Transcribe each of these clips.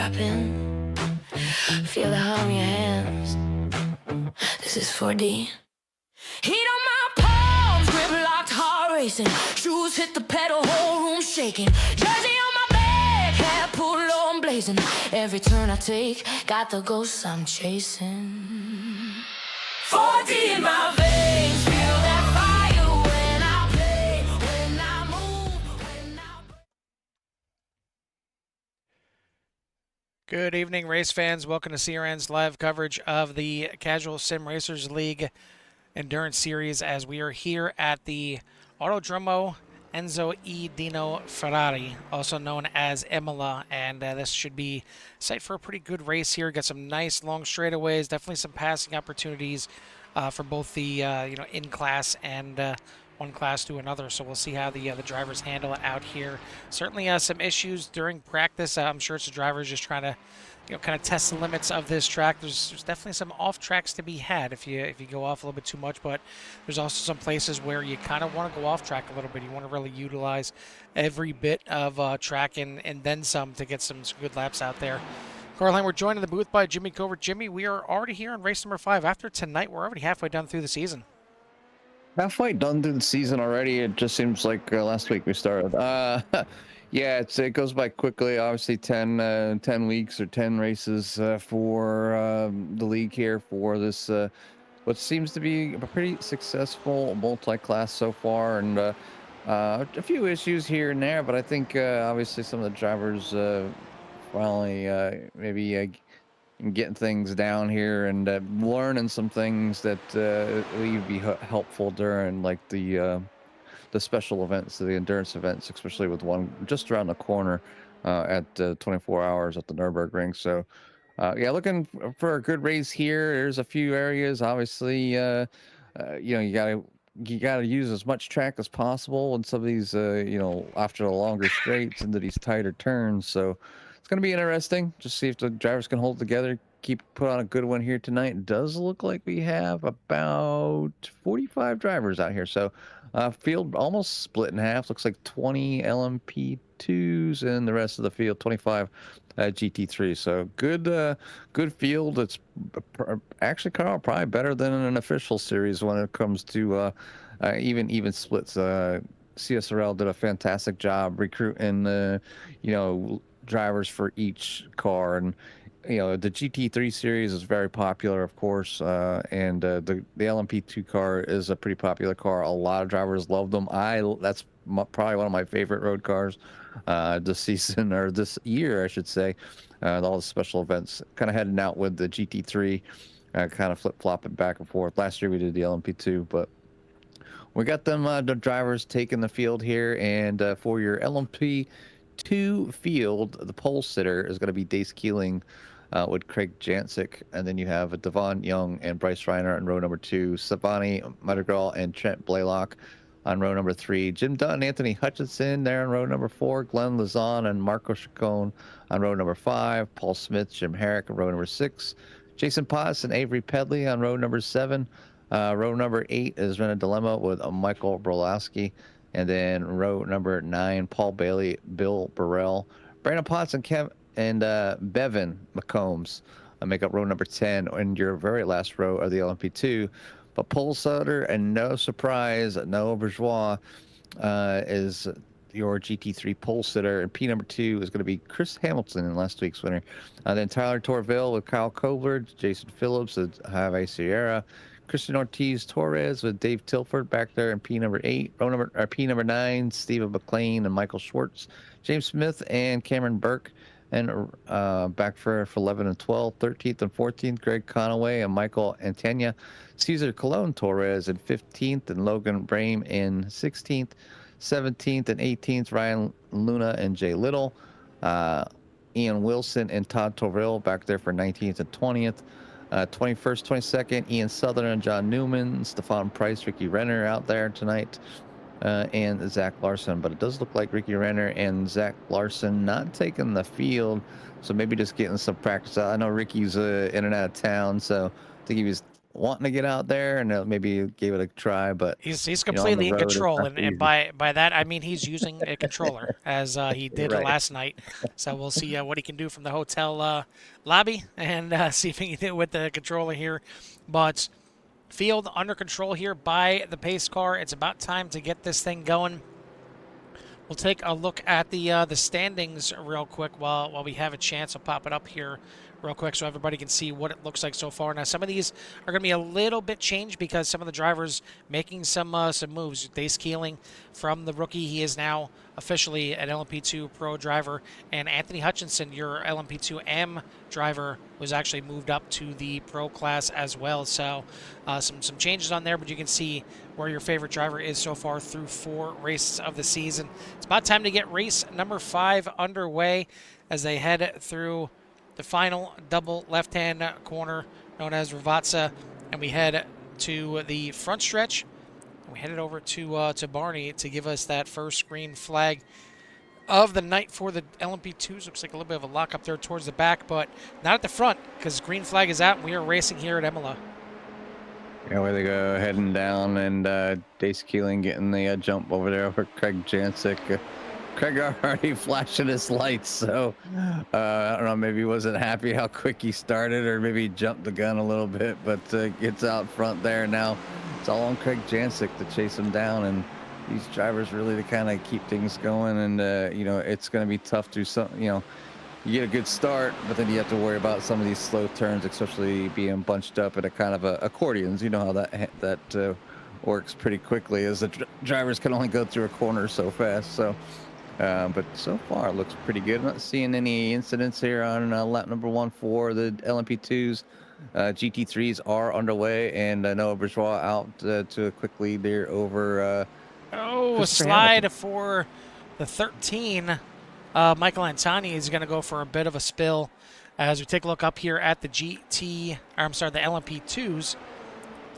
happen. Feel the hum in your hands. This is 4D. Heat on my palms, grip locked, heart racing. Shoes hit the pedal, whole room shaking. Jersey on my back, hat pulled low and blazing. Every turn I take, got the ghosts I'm chasing. 4D in my veins, feel that fire when I play, when I move, when I... Good evening, race fans. Welcome to CRN's live coverage of the Casual Sim Racers League Endurance Series as we are here at the Autodromo Enzo Dino Ferrari, also known as Imola, and this should be site for a pretty good race here. Got some nice long straightaways, definitely some passing opportunities for both the in-class and one class to another, so we'll see how the drivers handle it out here. Certainly some issues during practice. I'm sure it's the drivers just trying to kind of test the limits of this track. There's definitely some off tracks to be had if you go off a little bit too much, but there's also some places where you kind of want to go off track a little bit. You want to really utilize every bit of track and then some to get some good laps out there. Caroline, we're joined in the booth by Jimmy Covert. Jimmy, we are already here on race number 5. After tonight, we're already halfway done through the season. Halfway done through the season already. It just seems like last week we started. Yeah, it goes by quickly. Obviously, 10 weeks or 10 races for the league here for this, what seems to be a pretty successful multi-class so far, and a few issues here and there. But I think obviously some of the drivers finally maybe getting things down here and learning some things that would be helpful during like the special events, the endurance events, especially with one just around the corner at 24 hours at the Nürburgring. So yeah, looking for a good race here. There's a few areas, obviously, you gotta use as much track as possible in some of these, after the longer straights into these tighter turns. So it's going to be interesting. Just see if the drivers can hold together, put on a good one here tonight. It does look like we have about 45 drivers out here. So field almost split in half. Looks like 20 LMP2s and the rest of the field 25 GT3. So good field. It's actually probably better than an official series when it comes to even splits. CSRL did a fantastic job recruiting drivers for each car, and the GT3 series is very popular, of course, and the LMP2 car is a pretty popular car. A lot of drivers love them. That's probably one of my favorite road cars this season, or this year I should say. All the special events, kind of heading out with the GT3, kind of flip-flopping back and forth. Last year we did the LMP2, but we got them the drivers taking the field here, and for your LMP2 field, the pole sitter is going to be Dace Keeling with Craig Jancic, and then you have Devon Young and Bryce Reiner on row number 2, Savani Madrigal and Trent Blaylock on row number 3, Jim Dunn, Anthony Hutchinson there on row number 4, Glenn Lazon and Marco Chacon on row number 5, Paul Smith, Jim Herrick on row number 6, Jason Potts and Avery Pedley on row number 7. Row number 8 is Rena Dilemma with Michael Brolowski. And then row number 9, Paul Bailey, Bill Burrell, Brandon Potts, and Bevan McCombs make up row number 10. And your very last row are the LMP2. But pole sitter, and no surprise, Noah Bourgeois is your GT3 pole sitter. And P number 2 is going to be Chris Hamilton in last week's winner. Then Tyler Torville with Kyle Kobler, Jason Phillips with Javi Sierra, Christian Ortiz Torres with Dave Tilford back there in P number 8. P number 9, Stephen McLean and Michael Schwartz. James Smith and Cameron Burke. And back for 11 and 12. 13th and 14th, Greg Conaway and Michael Antenia. Cesar Colon Torres in 15th, and Logan Brame in 16th. 17th and 18th, Ryan Luna and Jay Little. Ian Wilson and Todd Torville back there for 19th and 20th. 21st, 22nd, Ian Southern and John Newman, Stefan Price, Ricky Renner out there tonight, and Zach Larson. But it does look like Ricky Renner and Zach Larson not taking the field, so maybe just getting some practice out. I know Ricky's in and out of town, so I think he was wanting to get out there, and maybe gave it a try. But He's on the completely in road, it's control, not and, so and easy. by that I mean he's using a controller as he did Right. last night. So we'll see what he can do from the hotel lobby and see if he can do it with the controller here. But field under control here by the pace car. It's about time to get this thing going. We'll take a look at the standings real quick while we have a chance. I'll pop it up here real quick so everybody can see what it looks like so far. Now, some of these are going to be a little bit changed because some of the drivers making some moves. Dace Keeling from the rookie, he is now officially an LMP2 Pro driver, and Anthony Hutchinson, your LMP2 M driver, was actually moved up to the Pro class as well. So some changes on there, but you can see where your favorite driver is so far through 4 races of the season. It's about time to get race number 5 underway as they head through the final double left-hand corner known as Ravazza, and we head to the front stretch. And we headed over to Barney to give us that first green flag of the night for the LMP2s. Looks like a little bit of a lock up there towards the back, but not at the front because green flag is out and we are racing here at Imola. Yeah, where they go heading down, and Dace Keeling getting the jump over there over Craig Jancic. Craig already flashing his lights, so I don't know, maybe he wasn't happy how quick he started, or maybe he jumped the gun a little bit, but gets out front there. Now it's all on Craig Jancic to chase him down, and these drivers really to kind of keep things going. And you know, it's going to be tough to some, you know, you get a good start, but then you have to worry about some of these slow turns, especially being bunched up at a kind of accordions. You know how that works pretty quickly, as the drivers can only go through a corner so fast. So but so far it looks pretty good. I'm not seeing any incidents here on lap number 1 for the LMP2s. GT3s are underway, and Noah Bourgeois out to a quick lead there over a slide Hamilton. for the 13. Michael Antoni is going to go for a bit of a spill as we take a look up here at the the LMP2s,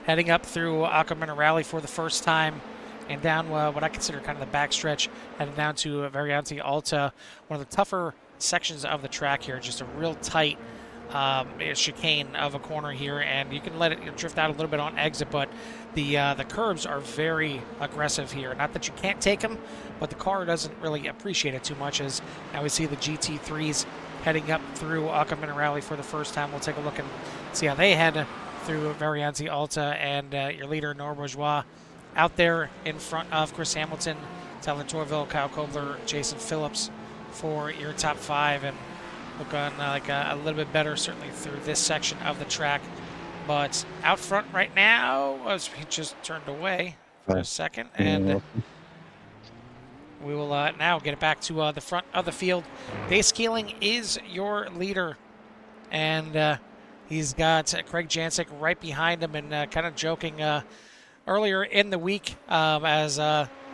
heading up through Acura Rally for the first time, and down what I consider kind of the backstretch, heading down to Variante Alta, one of the tougher sections of the track here. Just a real tight chicane of a corner here, and you can let it drift out a little bit on exit, but the curbs are very aggressive here. Not that you can't take them, but the car doesn't really appreciate it too much. As now we see the GT3s heading up through Acura Rally for the first time. We'll take a look and see how they head through Variante Alta, and your leader Noah Bourgeois out there in front of Chris Hamilton, Tyler Torville, Kyle Kobler, Jason Phillips for your top 5, and looking like a little bit better certainly through this section of the track. But out front right now, as we just turned away for a second, and we will now get it back to the front of the field. Dace Keeling is your leader, and he's got Craig Jancic right behind him, and kind of joking earlier in the week as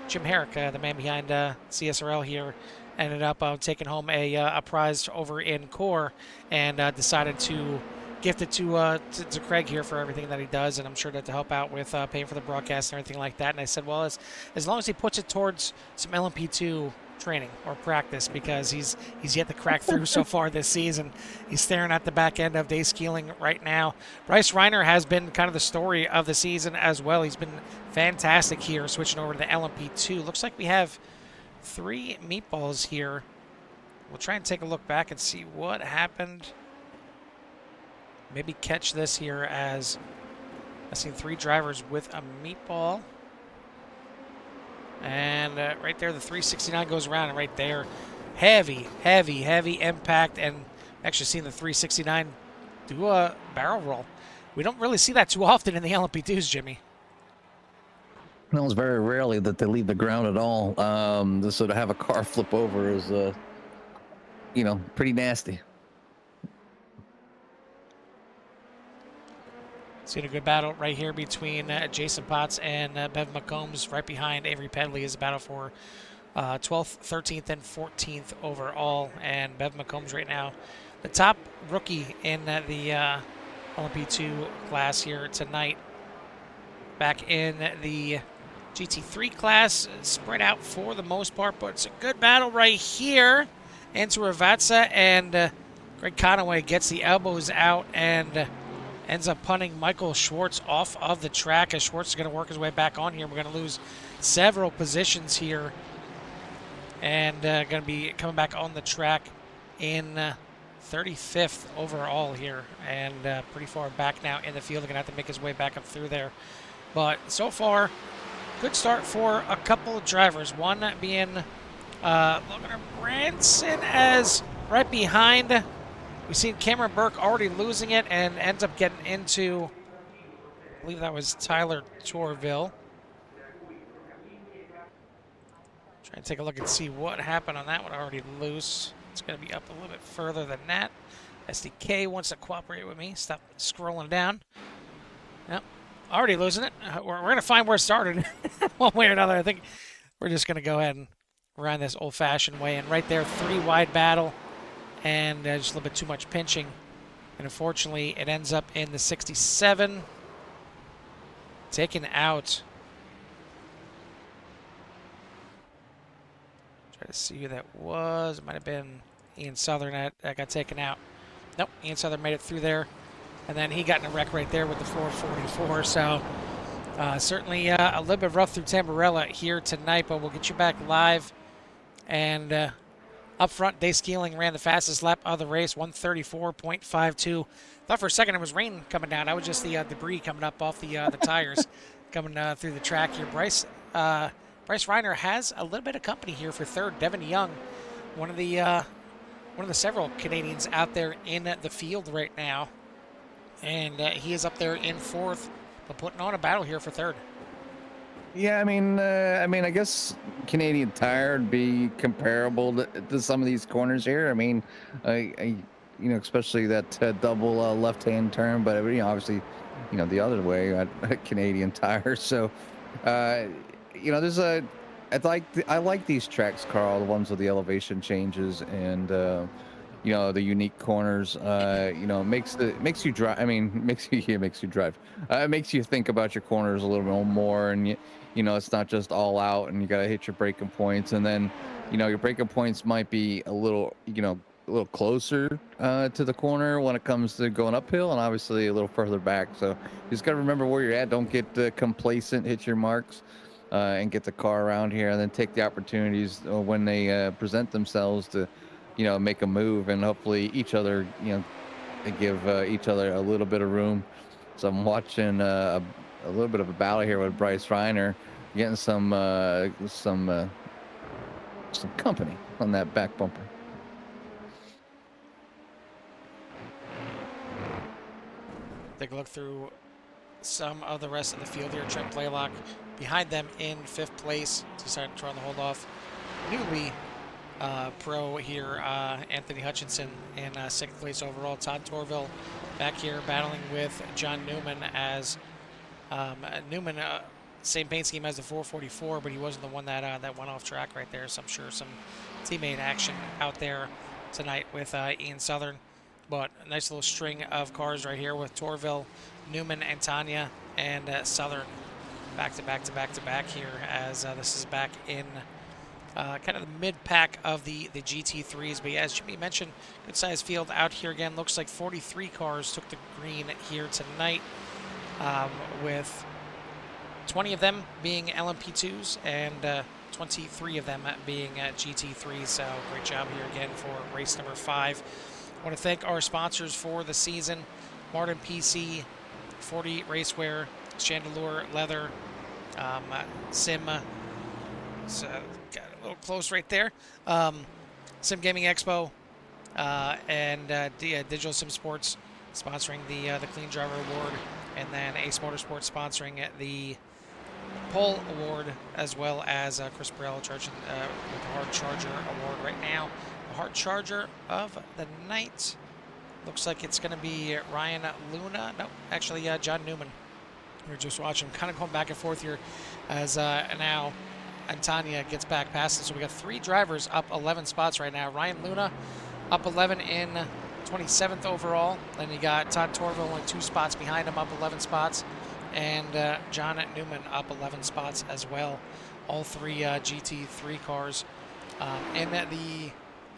Jim Herrick, the man behind CSRL here, ended up taking home a prize over in Core, and decided to gift it to Craig here for everything that he does, and I'm sure that to help out with paying for the broadcast and everything like that. And I said, well, as long as he puts it towards some LMP2 training or practice, because he's yet to crack through so far this season. He's staring at the back end of Dace Keeling right now. Bryce Reiner has been kind of the story of the season as well. He's been fantastic here, switching over to the LMP2. Looks like we have 3 meatballs here. We'll try and take a look back and see what happened. Maybe catch this here, as I've seen 3 drivers with a meatball. And right there, the 369 goes around, and right there, heavy impact, and actually seen the 369 do a barrel roll. We don't really see that too often in the LMP2s, Jimmy. No, it's very rarely that they leave the ground at all. So to have a car flip over is, you know, pretty nasty. Seen a good battle right here between Jason Potts and Bev McCombs. Right behind Avery Pedley is a battle for 12th, 13th, and 14th overall. And Bev McCombs right now, the top rookie in the LMP2 class here tonight. Back in the GT3 class, spread out for the most part, but it's a good battle right here into Ravazza, and Greg Conaway gets the elbows out, and ends up punting Michael Schwartz off of the track as Schwartz is going to work his way back on here. We're going to lose several positions here and going to be coming back on the track in 35th overall here, and pretty far back now in the field. Going to have to make his way back up through there. But so far, good start for a couple of drivers. One being Logan Branson as right behind. We've seen Cameron Burke already losing it and ends up getting into, I believe that was Tyler Torville. Trying to take a look and see what happened on that one. Already loose. It's going to be up a little bit further than that. SDK wants to cooperate with me. Stop scrolling down. Yep. Already losing it. We're going to find where it started one way or another. I think we're just going to go ahead and run this old-fashioned way. And right there, 3-wide battle and just a little bit too much pinching. And unfortunately, it ends up in the 67. Taken out. Try to see who that was. It might have been Ian Southern that got taken out. Nope, Ian Southern made it through there. And then he got in a wreck right there with the 444. So certainly a little bit rough through Tamburella here tonight, but we'll get you back live. And up front, Dave Skeeling ran the fastest lap of the race, 134.52. Thought for a second it was rain coming down. That was just the debris coming up off the tires coming through the track here. Bryce Reiner has a little bit of company here for third. Devin Young, one of the several Canadians out there in the field right now, and he is up there in fourth, but putting on a battle here for third. Yeah, I mean, I guess Canadian Tire would be comparable to some of these corners here. I mean, especially that double left-hand turn, but obviously, the other way at Canadian Tire. So, there's I like these tracks, Carl, the ones with the elevation changes and the unique corners. Makes you drive. I mean, makes you drive. It makes you think about your corners a little bit more, and it's not just all out, and you gotta hit your braking points, and then your braking points might be a little closer to the corner when it comes to going uphill, and obviously a little further back. So you just gotta remember where you're at. Don't get complacent. Hit your marks. And get the car around here, and then take the opportunities when they present themselves to, make a move, and hopefully each other, they give each other a little bit of room. So I'm watching a little bit of a battle here with Bryce Reiner, getting some company on that back bumper. Take a look through some of the rest of the field here. Trent Blaylock behind them in 5th place. Decided to try to hold off newly pro here, Anthony Hutchinson in 2nd place overall. Todd Torville back here battling with John Newman as Newman, same paint scheme as the 444, but he wasn't the one that went off track right there. So I'm sure some teammate action out there tonight with Ian Southern. But a nice little string of cars right here with Torville, Newman, and Tanya, and Southern back to back here as this is back in kind of the mid-pack of the GT3s. But yeah, as Jimmy mentioned, good-sized field out here again. Looks like 43 cars took the green here tonight, with 20 of them being LMP2s and 23 of them being GT3s. So great job here again for race number 5. I want to thank our sponsors for the season: Martin PC, 40 Racewear, Chandelure Leather, Sim. Got a little close right there. Sim Gaming Expo, and Digital Sim Sports sponsoring the Clean Driver Award, and then Ace Motorsports sponsoring the Pole Award, as well as Chris Burrell charging with the Hard Charger Award right now. The Hard Charger of the night looks like it's going to be Ryan Luna. No, actually John Newman. We're just watching, kind of going back and forth here as now Antania gets back past it. So we got 3 drivers up 11 spots right now. Ryan Luna up 11 in 27th overall. Then you got Todd Torville only 2 spots behind him, up 11 spots. And John Newman up 11 spots as well. All 3 GT3 cars. In the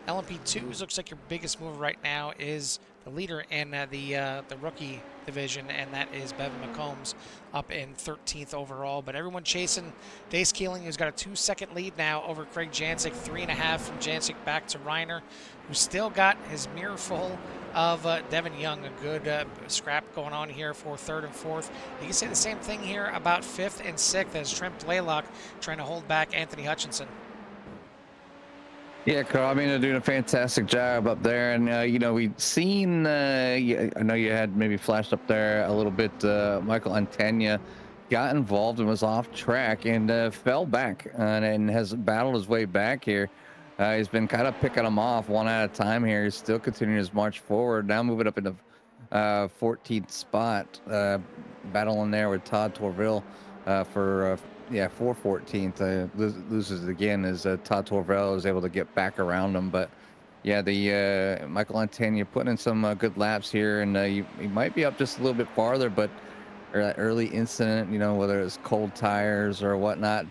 LMP2s, looks like your biggest move right now is the leader in the rookie division, and that is Bevan McCombs up in 13th overall. But everyone chasing Dace Keeling, who's got a 2-second lead now over Craig Jancic, 3.5 from Jancic back to Reiner, who's still got his mirror full of Devin Young. A good scrap going on here for 3rd and 4th. You can say the same thing here about 5th and 6th as Trent Blaylock trying to hold back Anthony Hutchinson. Yeah, Carl, I mean, they're doing a fantastic job up there. And, you know, we've seen, I know you had maybe flashed up there a little bit, Michael Antenia got involved and was off track and fell back and has battled his way back here. He's been kind of picking them off one at a time here. He's still continuing his march forward. Now moving up into 14th spot, battling there with Todd Torville for 14th. Loses again as Todd Torville is able to get back around him. But yeah, the Michael Antenia putting in some good laps here, and he might be up just a little bit farther, but that early incident, you know, whether it's cold tires or whatnot,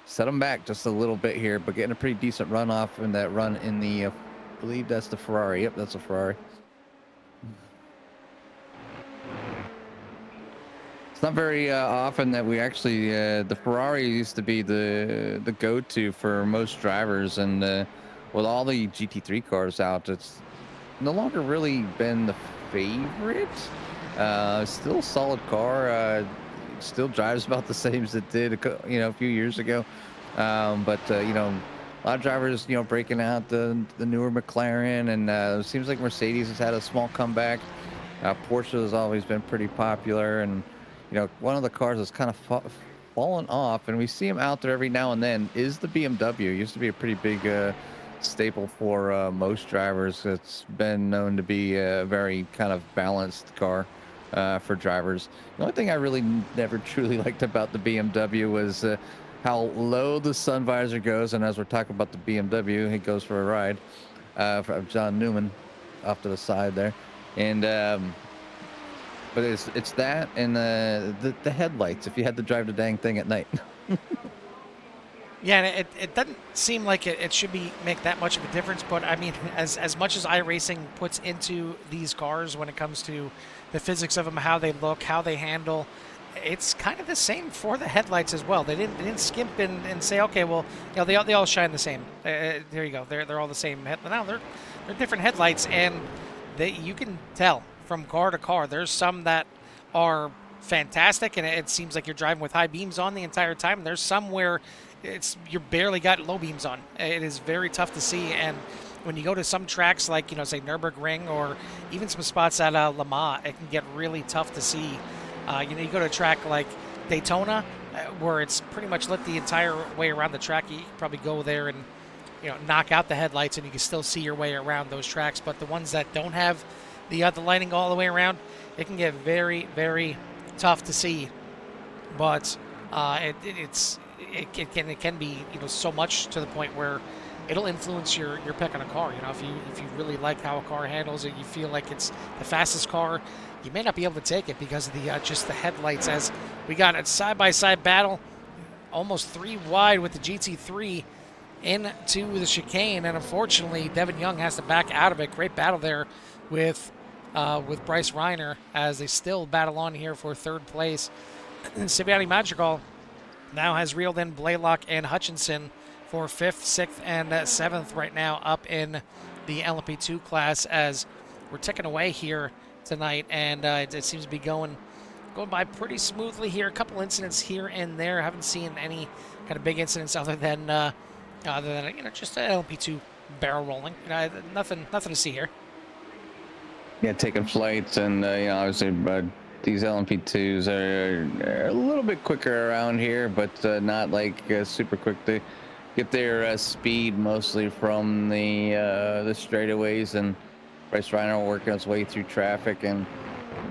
set him back just a little bit here, but getting a pretty decent run off in that run in the, I believe that's the Ferrari. Yep, that's a Ferrari. It's not very often that we actually, the Ferrari used to be the go-to for most drivers, and with all the GT3 cars out, it's no longer really been the favorite. Still a solid car, still drives about the same as it did, a few years ago. But you know, a lot of drivers, you know, breaking out the newer McLaren, and it seems like Mercedes has had a small comeback. Porsche has always been pretty popular, and you know, one of the cars that's kind of fallen off, and we see them out there every now and then, is the BMW. It used to be a pretty big staple for most drivers. It's been known to be a very kind of balanced car for drivers. The only thing I really never truly liked about the BMW was how low the sun visor goes, and as we're talking about the BMW, it goes for a ride from John Newman off to the side there. And but it's that and the headlights, if you had to drive the dang thing at night. Yeah, and it doesn't seem like it should make that much of a difference, but I mean, as much as iRacing puts into these cars when it comes to the physics of them, how they look, how they handle, it's kind of the same for the headlights as well. They didn't skimp and say, okay, well, you know, they all shine the same. There you go. They're all the same. Now they're different headlights, and you can tell from car to car. There's some that are fantastic, and it seems like you're driving with high beams on the entire time. There's some where you barely got low beams on. It is very tough to see, and when you go to some tracks like, you know, say Nürburgring or even some spots at Le Mans, it can get really tough to see. You know, you go to a track like Daytona, where it's pretty much lit the entire way around the track. You can probably go there and, you know, knock out the headlights, and you can still see your way around those tracks. But the ones that don't have the lighting all the way around, it can get very, very tough to see. But it can be, you know, so much to the point where it'll influence your pick on a car. You know, if you really like how a car handles it, you feel like it's the fastest car, you may not be able to take it because of the just the headlights. As we got a side-by-side battle, almost 3 wide with the GT3 into the chicane, and unfortunately Devin Young has to back out of it. Great battle there with Bryce Reiner as they still battle on here for 3rd place. Sibiani Madrigal now has reeled in Blaylock and Hutchinson for 5th, 6th, and 7th right now up in the LMP2 class, as we're ticking away here tonight, and it seems to be going by pretty smoothly here. A couple incidents here and there. Haven't seen any kind of big incidents other than you know, just an LMP2 barrel rolling. You know, nothing to see here. Yeah, taking flights, and you know, obviously these LMP2s are a little bit quicker around here, but not like super quick. They get their speed mostly from the straightaways, and Bryce Reiner working his way through traffic, and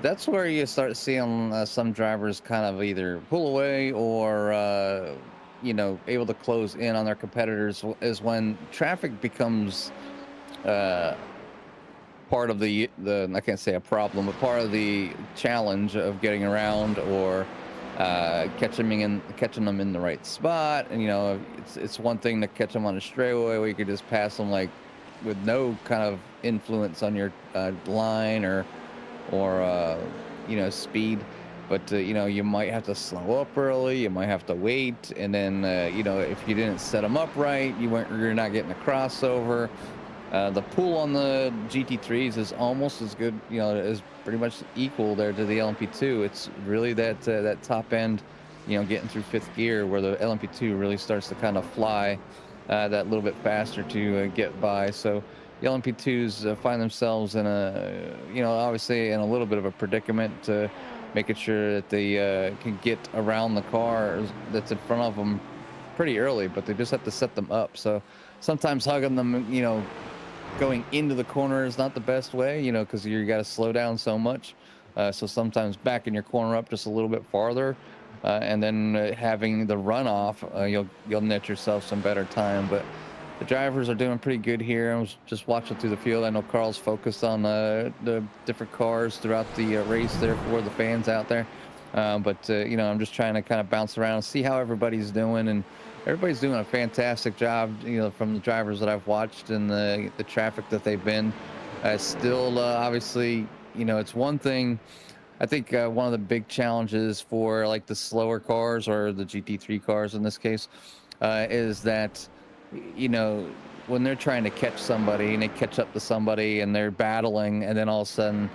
that's where you start seeing some drivers kind of either pull away or you know, able to close in on their competitors, is when traffic becomes part of the I can't say a problem, but part of the challenge of getting around or catching them in the right spot. And you know, it's one thing to catch them on a straightaway where you could just pass them like with no kind of influence on your line or speed. But you might have to slow up early. You might have to wait, and then if you didn't set them up right, you're not getting a crossover. The pull on the GT3s is almost as good, is pretty much equal there to the LMP2. It's really that top end, getting through fifth gear where the LMP2 really starts to kind of fly that little bit faster to get by. So the LMP2s find themselves in obviously in a little bit of a predicament, making sure that they can get around the car that's in front of them pretty early, but they just have to set them up. So sometimes hugging them, going into the corner is not the best way, because you got to slow down so much. So sometimes backing your corner up just a little bit farther, and then having the runoff, you'll net yourself some better time. But the drivers are doing pretty good here. I was just watching through the field. I know Carl's focused on the different cars throughout the race there for the fans out there. But I'm just trying to kind of bounce around and see how everybody's doing, and everybody's doing a fantastic job, from the drivers that I've watched and the traffic that they've been. Still, obviously, it's one thing. I think one of the big challenges for like the slower cars, or the GT3 cars in this case, is that when they're trying to catch somebody and they catch up to somebody and they're battling, and then all of a sudden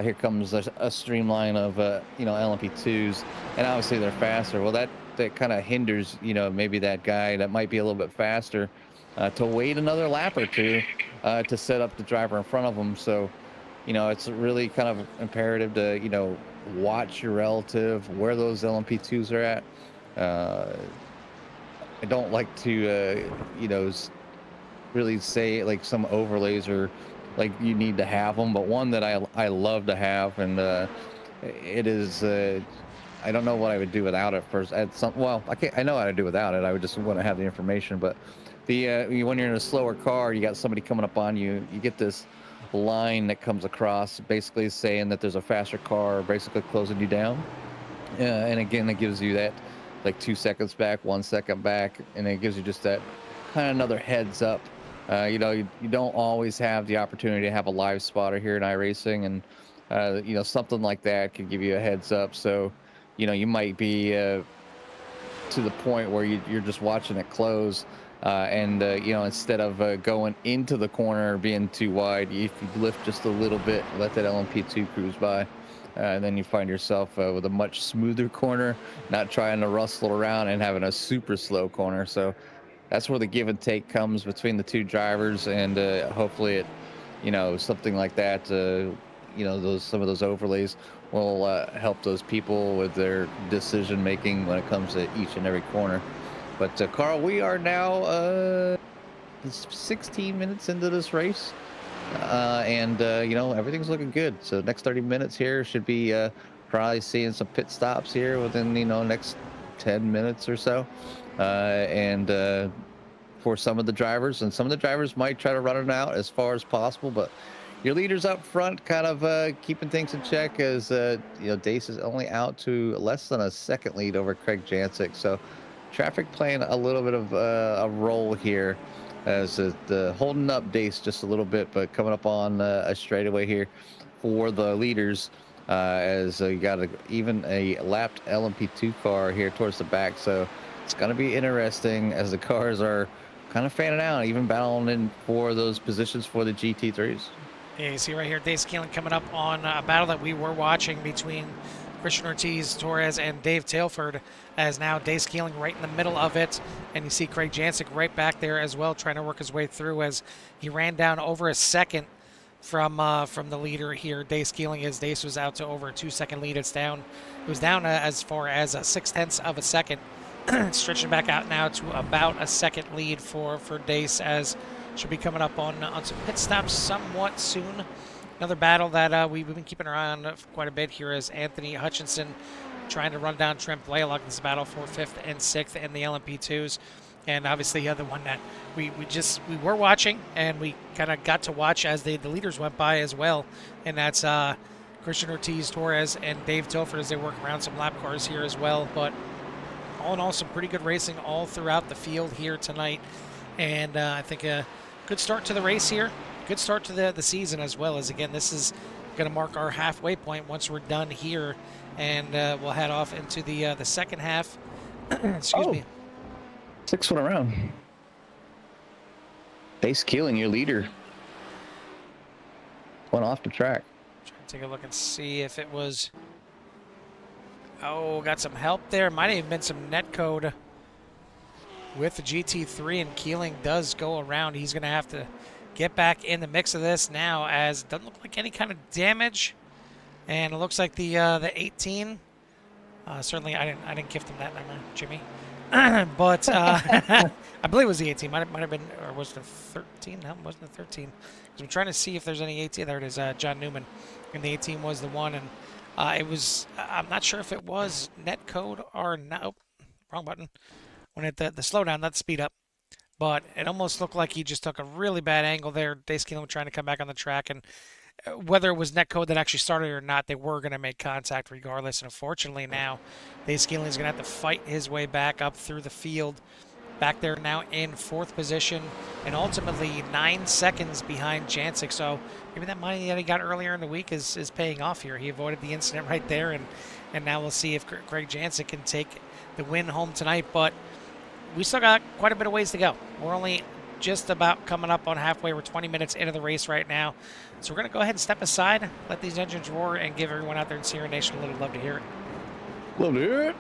here comes a streamline of LMP2s, and obviously they're faster. Well, that kind of hinders maybe that guy that might be a little bit faster to wait another lap or two to set up the driver in front of them. So it's really kind of imperative to watch your relative, where those LMP2s are at. I don't like to really say like some overlays or like you need to have them, but one that I love to have, and it is I don't know what I would do without it first. I know how to do without it. I would just want to have the information. But when you're in a slower car, you got somebody coming up on you, you get this line that comes across basically saying that there's a faster car basically closing you down. And again, it gives you that like 2 seconds back, 1 second back, and it gives you just that kind of another heads up. You don't always have the opportunity to have a live spotter here in iRacing, and something like that can give you a heads up. So you might be to the point where you're just watching it close, and instead of going into the corner being too wide, if you lift just a little bit, let that LMP2 cruise by, and then you find yourself with a much smoother corner, not trying to rustle around and having a super slow corner. So that's where the give and take comes between the two drivers, and hopefully it something like that, some of those overlays will help those people with their decision making when it comes to each and every corner. But Carl, we are now 16 minutes into this race, and everything's looking good. So next 30 minutes here should be probably seeing some pit stops here within next 10 minutes or so, and for some of the drivers, and some of the drivers might try to run it out as far as possible, but your leaders up front kind of keeping things in check, as Dace is only out to less than a second lead over Craig Jancic. So traffic playing a little bit of a role here, as the holding up Dace just a little bit, but coming up on a straightaway here for the leaders, as you got even a lapped LMP2 car here towards the back. So it's going to be interesting as the cars are kind of fanning out, even battling in for those positions for the GT3s. Yeah, you see right here, Dave Keelan coming up on a battle that we were watching between Christian Ortiz, Torres, and Dave Tailford, as now Dave Keelan right in the middle of it. And you see Craig Jancic right back there as well, trying to work his way through, as he ran down over a second from the leader here. Dave Keelan, as Dave was out to over a 2 second lead. It was down as far as 0.6 of a second. Stretching back out now to about a second lead for Dace, as should be coming up on some pit stops somewhat soon. Another battle that we've been keeping our eye on quite a bit here is Anthony Hutchinson trying to run down Trent Blaylock in this battle for 5th and 6th in the LMP2s. And obviously the other one that we were watching, and we kind of got to watch as the leaders went by as well, and that's Christian Ortiz, Torres, and Dave Tilford, as they work around some lap cars here as well. But all in all, some pretty good racing all throughout the field here tonight, and I think a good start to the race here. Good start to the season as well. As again, this is going to mark our halfway point once we're done here, and we'll head off into the second half. Excuse me. 6th one around. Base Keeling, your leader. Went off the track. Trying to take a look and see if it was. Oh, got some help there. Might have even been some net code with the GT3, and Keeling does go around. He's going to have to get back in the mix of this now, as it doesn't look like any kind of damage. And it looks like the 18. Certainly, I didn't gift him that number, Jimmy. But I believe it was the 18. Might have been, or was it the 13? No, it wasn't the 13. 'Cause I'm trying to see if there's any 18. There it is, John Newman. And the 18 was the one. And it was, I'm not sure if it was net code or not. Oh, wrong button. When it the slowdown, not the speed up. But it almost looked like he just took a really bad angle there. Base Keeling trying to come back on the track. And whether it was net code that actually started or not, they were going to make contact regardless. And unfortunately now, Base Keeling is going to have to fight his way back up through the field. Back there now in 4th position, and ultimately 9 seconds behind Jancic. So maybe that money that he got earlier in the week is paying off here. He avoided the incident right there, and now we'll see if Greg Jancic can take the win home tonight. But we still got quite a bit of ways to go. We're only just about coming up on halfway. We're 20 minutes into the race right now. So we're going to go ahead and step aside, let these engines roar, and give everyone out there in Sierra Nation a little love to hear it. Love to hear it.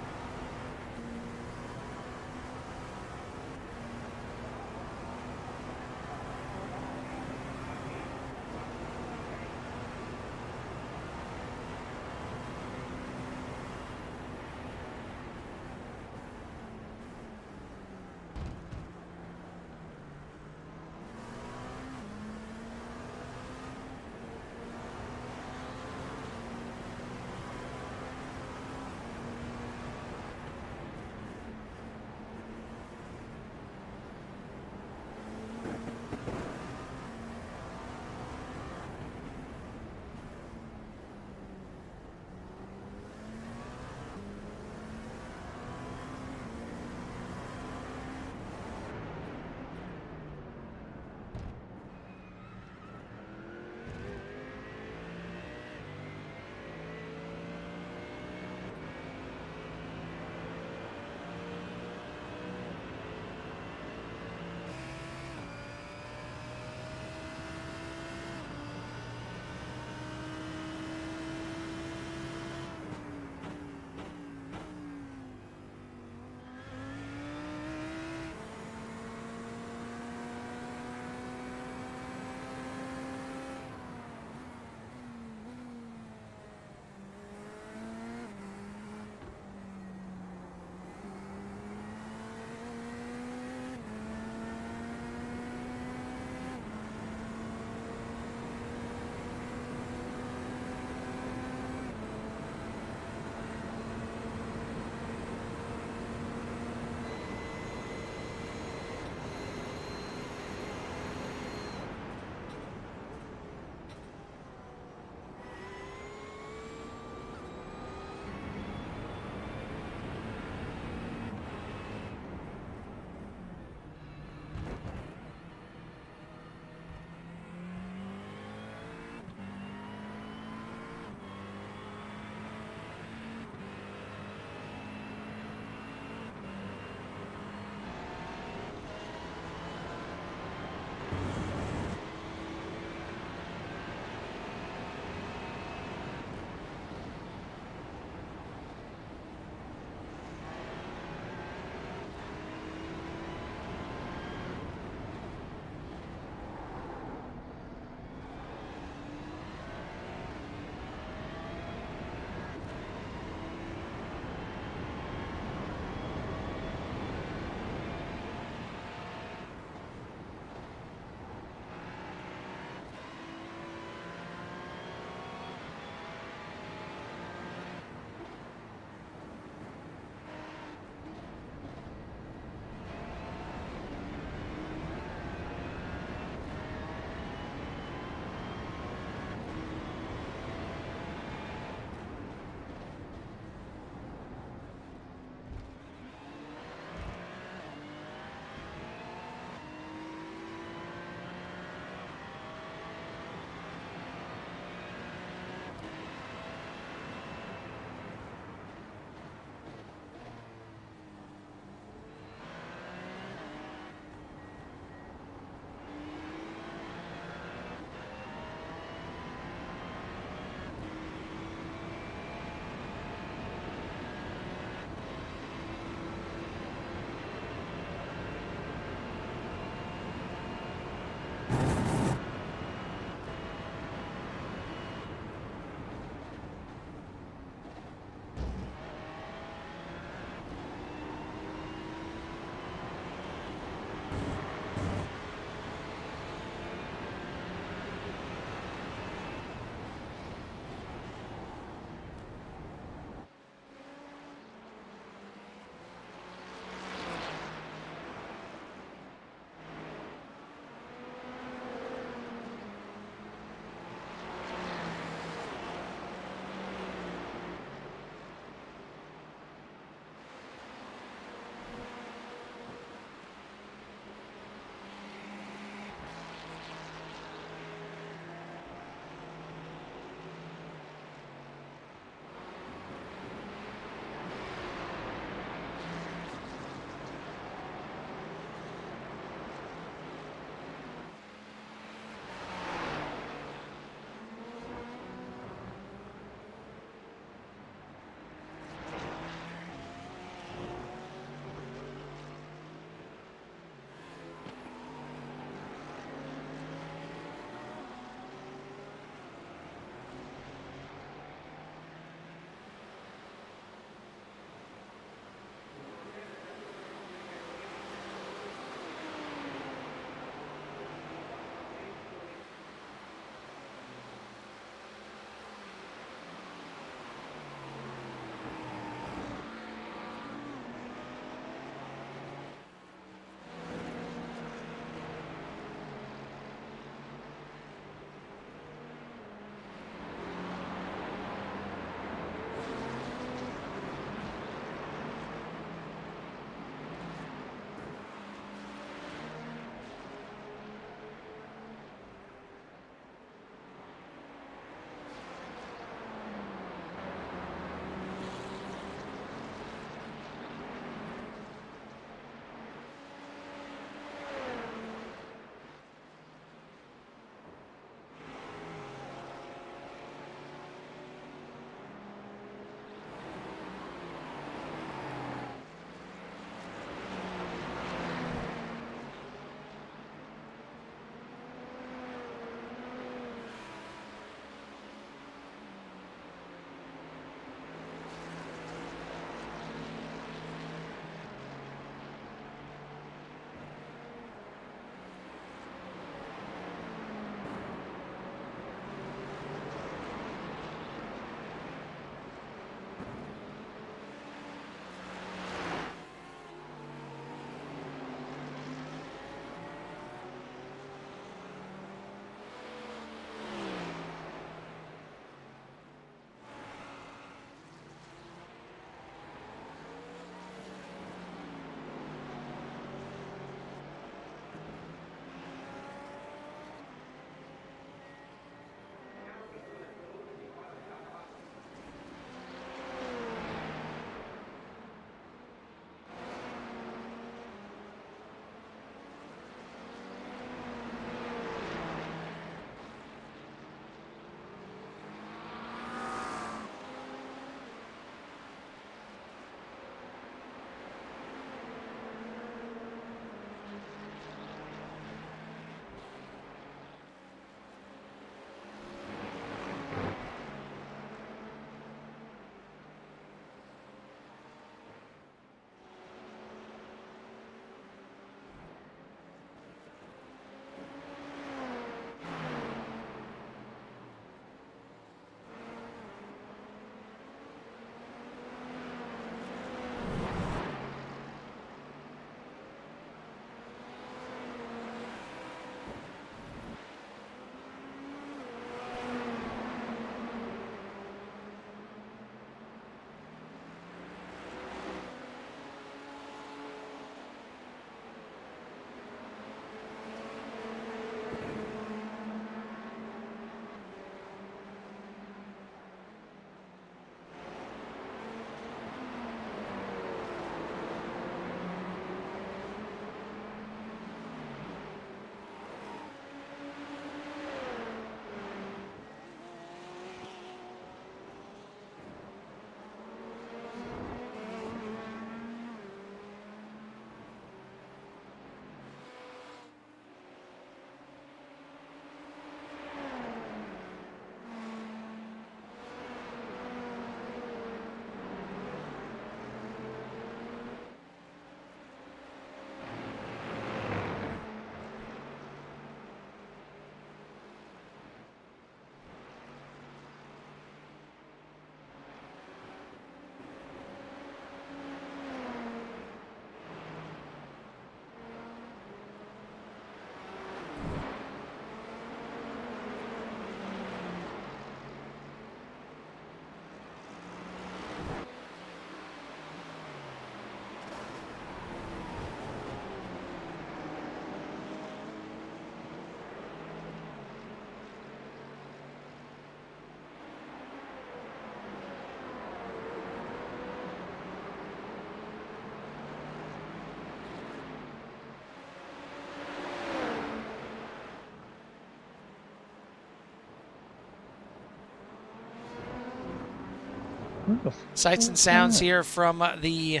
Sights and sounds here from the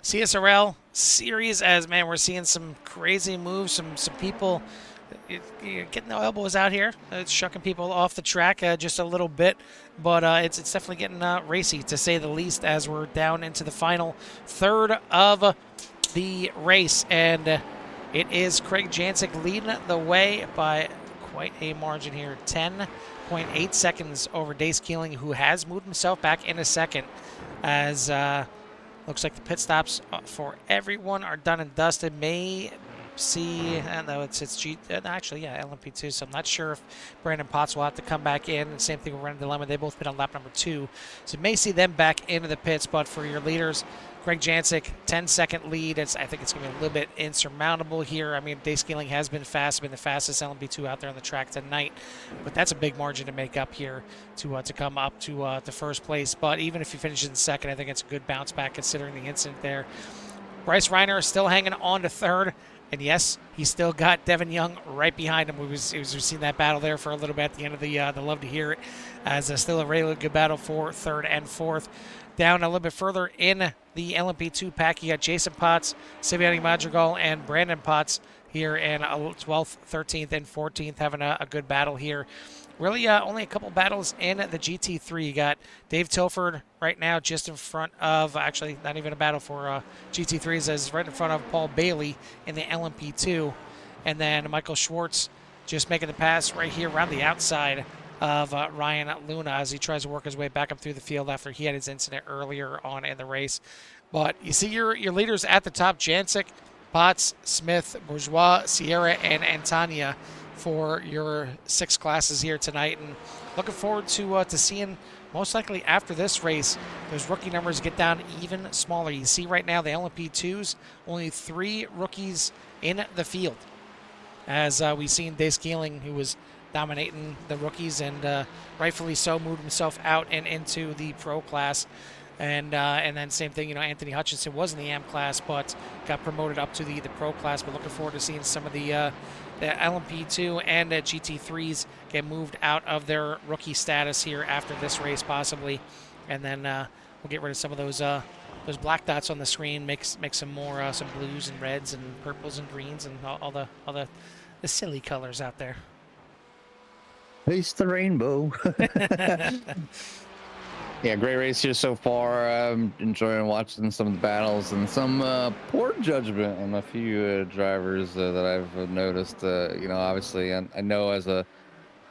CSRL series, as man, we're seeing some crazy moves, some people getting the elbows out here. It's shucking people off the track just a little bit, but it's definitely getting racy, to say the least, as we're down into the final third of the race, and it is Craig Jancic leading the way by quite a margin here, 10.8 seconds over Dace Keeling, who has moved himself back into second, as looks like the pit stops for everyone are done and dusted. May see, no, it's actually, yeah, LMP2, so I'm not sure if Brandon Potts will have to come back in. And same thing with Renan Dilemma. They both been on lap number 2, so you may see them back into the pits. But for your leaders, Greg Jancic, 10-second lead. I think it's going to be a little bit insurmountable here. I mean, Dace Keeling has been fast, been the fastest LMP2 out there on the track tonight, but that's a big margin to make up here to come up to first place. But even if he finishes in second, I think it's a good bounce back considering the incident there. Bryce Reiner is still hanging on to third. And yes, he still got Devin Young right behind him. We've seen that battle there for a little bit at the end of the love to hear it, as still a really good battle for third and fourth. Down a little bit further in the LMP2 pack, you got Jason Potts, Siviani Madrigal, and Brandon Potts here in 12th, 13th, and 14th, having a good battle here. Really only a couple battles in the GT3. You got Dave Tilford right now just in front of, actually not even a battle for GT3s, as right in front of Paul Bailey in the LMP2. And then Michael Schwartz just making the pass right here around the outside of Ryan Luna, as he tries to work his way back up through the field after he had his incident earlier on in the race. But you see your leaders at the top: Jancic, Potts, Smith, Bourgeois, Sierra, and Antania for your 6 classes here tonight. And looking forward to seeing, most likely after this race, those rookie numbers get down even smaller. You see right now the LMP2s, only 3 rookies in the field, as we've seen Dace Keeling, who was dominating the rookies, and rightfully so, moved himself out and into the pro class. And then same thing, you know, Anthony Hutchinson was in the AM class, but got promoted up to the pro class. But looking forward to seeing some of the LMP2 and GT3s get moved out of their rookie status here after this race, possibly. And then we'll get rid of some of those black dots on the screen, make some more some blues and reds and purples and greens and all the silly colors out there. Face the rainbow. Yeah, great race here so far. I'm enjoying watching some of the battles and some poor judgment on a few drivers that I've noticed. You know, obviously, I know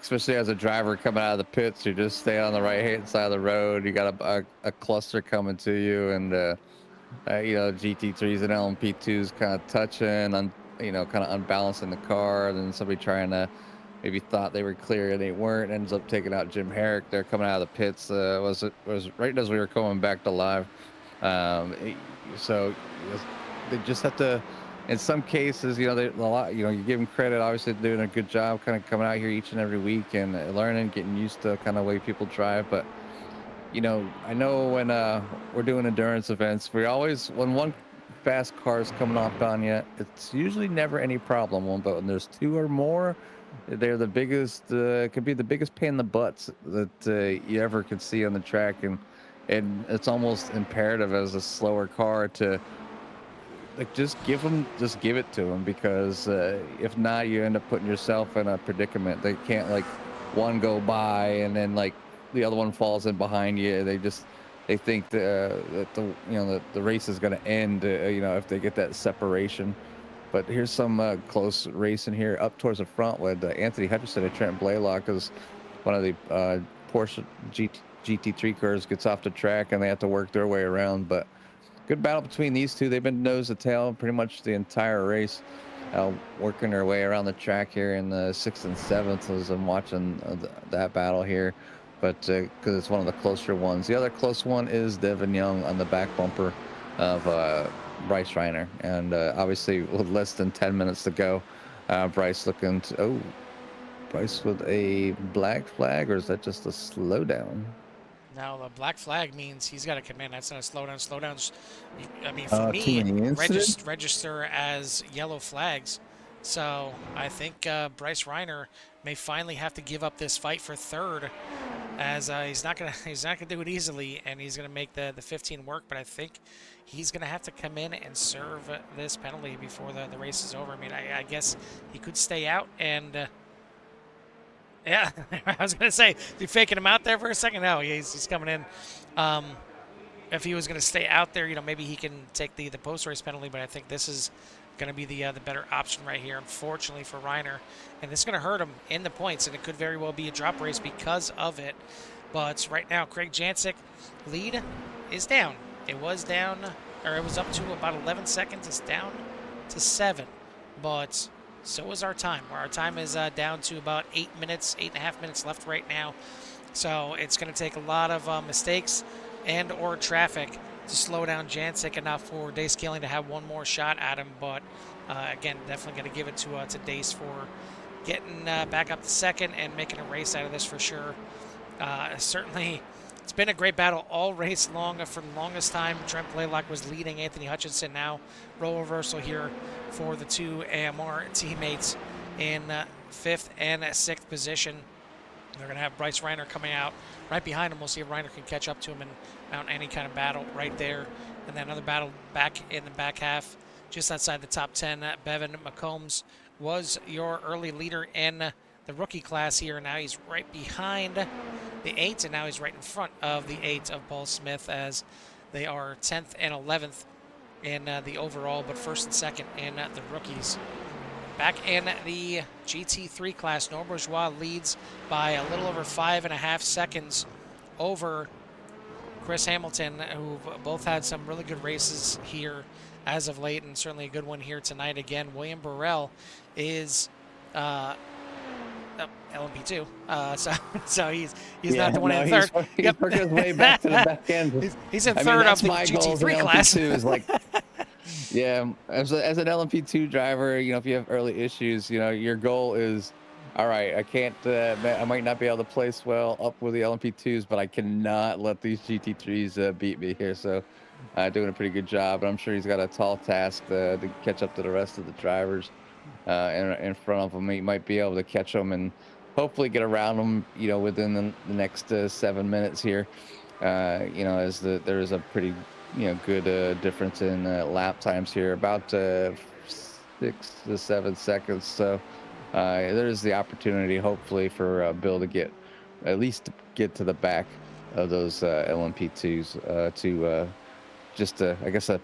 especially as a driver coming out of the pits, you just stay on the right-hand side of the road. You got a cluster coming to you, and you know, GT3s and LMP2s kind of touching, you know, kind of unbalancing the car, and then somebody trying to maybe thought they were clear and they weren't. Ends up taking out Jim Herrick. They're coming out of the pits. Was right as we were coming back to live. So they just have to. In some cases, you know, you give them credit. Obviously, they're doing a good job, kind of coming out here each and every week and learning, getting used to kind of way people drive. But you know, I know when we're doing endurance events, when one fast car is coming off on you, it's usually never any problem. But when there's 2 or more, they're the biggest, could be the biggest pain in the butts that you ever could see on the track, and it's almost imperative as a slower car to just give it to them, because if not, you end up putting yourself in a predicament. They can't one go by and then the other one falls in behind you. They think that the race is going to end if they get that separation. But here's some close racing here up towards the front with Anthony Hutchinson and Trent Blaylock, as one of the Porsche GT3 cars gets off the track and they have to work their way around. But good battle between these two. They've been nose to tail pretty much the entire race, working their way around the track here in the 6th and 7th as I'm watching that battle here. But because it's one of the closer ones. The other close one is Devin Young on the back bumper of Bryce Reiner, and obviously with less than 10 minutes to go, Bryce Bryce with a black flag, or is that just a slowdown? Now the black flag means he's got to come in. That's not a slowdown. Slowdowns, I mean, for me, register as yellow flags. So I think Bryce Reiner may finally have to give up this fight for third, as he's not gonna do it easily, and he's gonna make the 15 work. But I think he's gonna have to come in and serve this penalty before the race is over. I mean, I guess he could stay out and. Yeah, I was gonna say, is he faking him out there for a second? No, he's coming in. If he was gonna stay out there, maybe he can take the post-race penalty. But I think this is gonna be the better option right here, unfortunately for Reiner, and this is gonna hurt him in the points, and it could very well be a drop race because of it. But right now, Craig Jancic lead is down. It was down, or it was up to about 11 seconds. It's down to 7, but. So is our time. Our time is down to about 8.5 minutes left right now. So it's going to take a lot of mistakes and or traffic to slow down Jancic enough for Dace Killing to have one more shot at him. But again, definitely going to give it to Dace for getting back up to second and making a race out of this for sure. Certainly, it's been a great battle all race long. For the longest time, Trent Blaylock was leading Anthony Hutchinson. Now, role reversal here for the two AMR teammates in 5th and 6th position. They're going to have Bryce Reiner coming out right behind him. We'll see if Reiner can catch up to him and mount any kind of battle right there. And then another battle back in the back half, just outside the top 10. Bevan McCombs was your early leader in the rookie class here. Now he's right behind the 8, and now he's right in front of the 8 of Paul Smith, as they are 10th and 11th in the overall, but 1st and 2nd in the rookies. Back in the GT3 class, Noah Bourgeois leads by a little over 5.5 seconds over Chris Hamilton, who both had some really good races here as of late, and certainly a good one here tonight. Again, William Burrell is LMP2, so he's not the one in third. He's working his way back to the back end. He's in third of the GT3 class. Is like, yeah, as an LMP2 driver, if you have early issues, your goal is, all right, I might not be able to place well up with the LMP2s, but I cannot let these GT3s beat me here. So doing a pretty good job, and I'm sure he's got a tall task to catch up to the rest of the drivers in front of him. He might be able to catch them and hopefully get around them, within the next 7 minutes here. As there is a pretty, good difference in lap times here, about 6 to 7 seconds. So there's the opportunity, hopefully, for Bill to at least get to the back of those LMP2s to just I guess a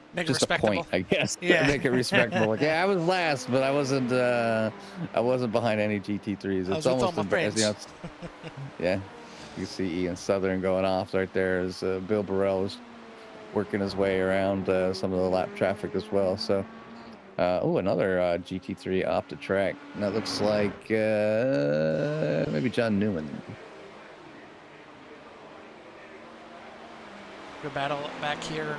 point, I guess. Yeah. Make it respectable. Like, I was last, but I wasn't behind any GT3s. It's almost embarrassing. Yeah, you see Ian Southern going off right there as Bill Burrell is working his way around some of the lap traffic as well. So, another GT3 off the track. And that looks like maybe John Newman. Good battle back here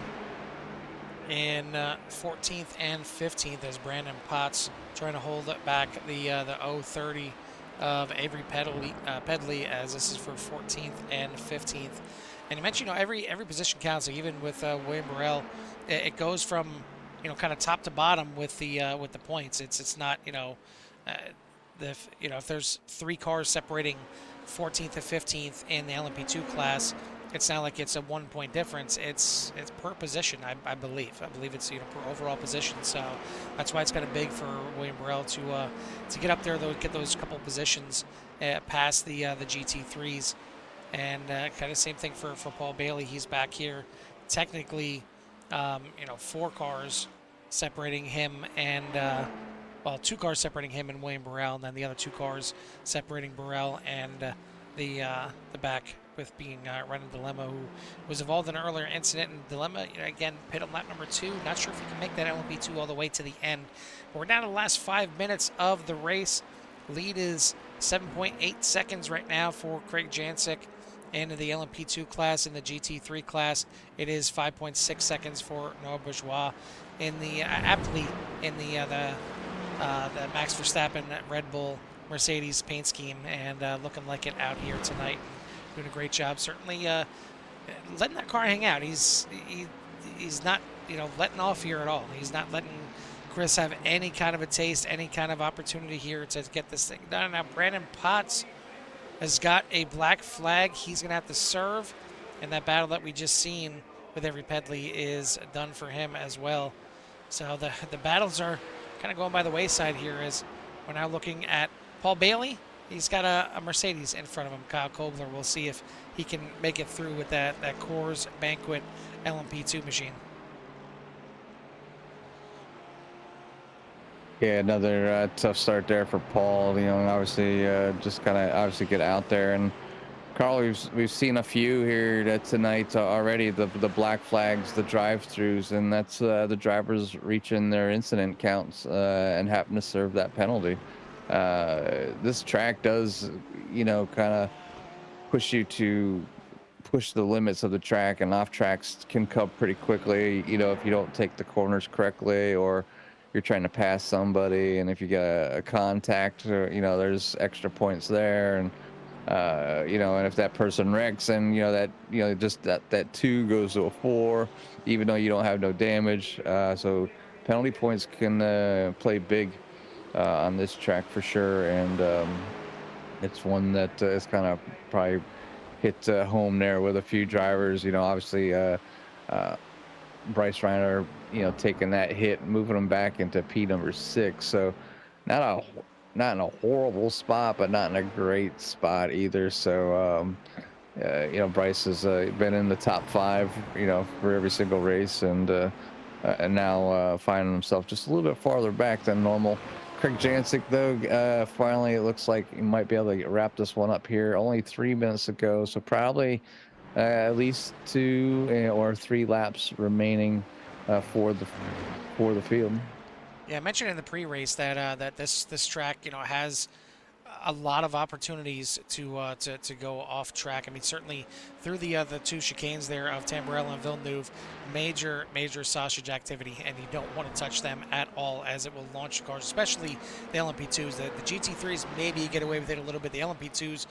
in 14th and 15th as Brandon Potts trying to hold back the 030 of Avery Pedley, as this is for 14th and 15th. And you mentioned, every position counts. So even with William Burrell, it goes from kind of top to bottom with the points. It's not if there's 3 cars separating 14th and 15th in the LMP2 class, it's not like it's a 1 point difference. It's per position, I believe. I believe it's per overall position. So that's why it's kind of big for William Burrell to get up there, get those couple positions past the GT3s, and kind of same thing for Paul Bailey. He's back here. Technically, 4 cars separating him and 2 cars separating him and William Burrell, and then the other 2 cars separating Burrell and the back, with being Renan Dilemma, who was involved in an earlier incident. And Dilemma, again, pit on lap number 2. Not sure if he can make that LMP2 all the way to the end. But we're down to the last 5 minutes of the race. Lead is 7.8 seconds right now for Craig Jancic in the LMP2 class. In the GT3 class, it is 5.6 seconds for Noah Bourgeois. In the aptly in the Max Verstappen Red Bull Mercedes paint scheme, and looking like it out here tonight. Doing a great job, certainly letting that car hang out. He's not letting off here at all. He's not letting Chris have any kind of a taste, any kind of opportunity here to get this thing done. Now Brandon Potts has got a black flag. He's going to have to serve, and that battle that we just seen with every Pedley is done for him as well. So the battles are kind of going by the wayside here as we're now looking at Paul Bailey. He's got a Mercedes in front of him. Kyle Kobler. We'll see if he can make it through with that Coors Banquet LMP2 machine. Yeah, another tough start there for Paul. You know, obviously just kind of get out there. And Carl, we've seen a few here tonight already. The black flags, the drive-throughs, and that's the drivers reaching their incident counts and having to serve that penalty. This track does, you know, kind of push you to push the limits of the track, and off tracks can come pretty quickly, you know, if you don't take the corners correctly, or you're trying to pass somebody, and if you get a contact, or, you know, there's extra points there. And you know, and if that person wrecks, and you know that, you know, just that 2 goes to a 4, even though you don't have no damage. So penalty points can play big on this track for sure. And it's one that is kind of probably hit home there with a few drivers. You know, obviously Bryce Reiner, you know, taking that hit, moving him back into P number 6. So not in a horrible spot, but not in a great spot either. So you know, Bryce has been in the top 5, you know, for every single race, and now finding himself just a little bit farther back than normal. Craig Jancic, though, finally it looks like he might be able to wrap this one up here. Only 3 minutes ago, so probably at least 2 or 3 laps remaining for the field. Yeah, I mentioned in the pre-race that this track, you know, has a lot of opportunities to go off track. I mean, certainly through the 2 chicanes there of Tamburello and Villeneuve, major sausage activity, and you don't want to touch them at all, as it will launch cars, especially the LMP2s. The GT3s, maybe you get away with it a little bit. The LMP2s,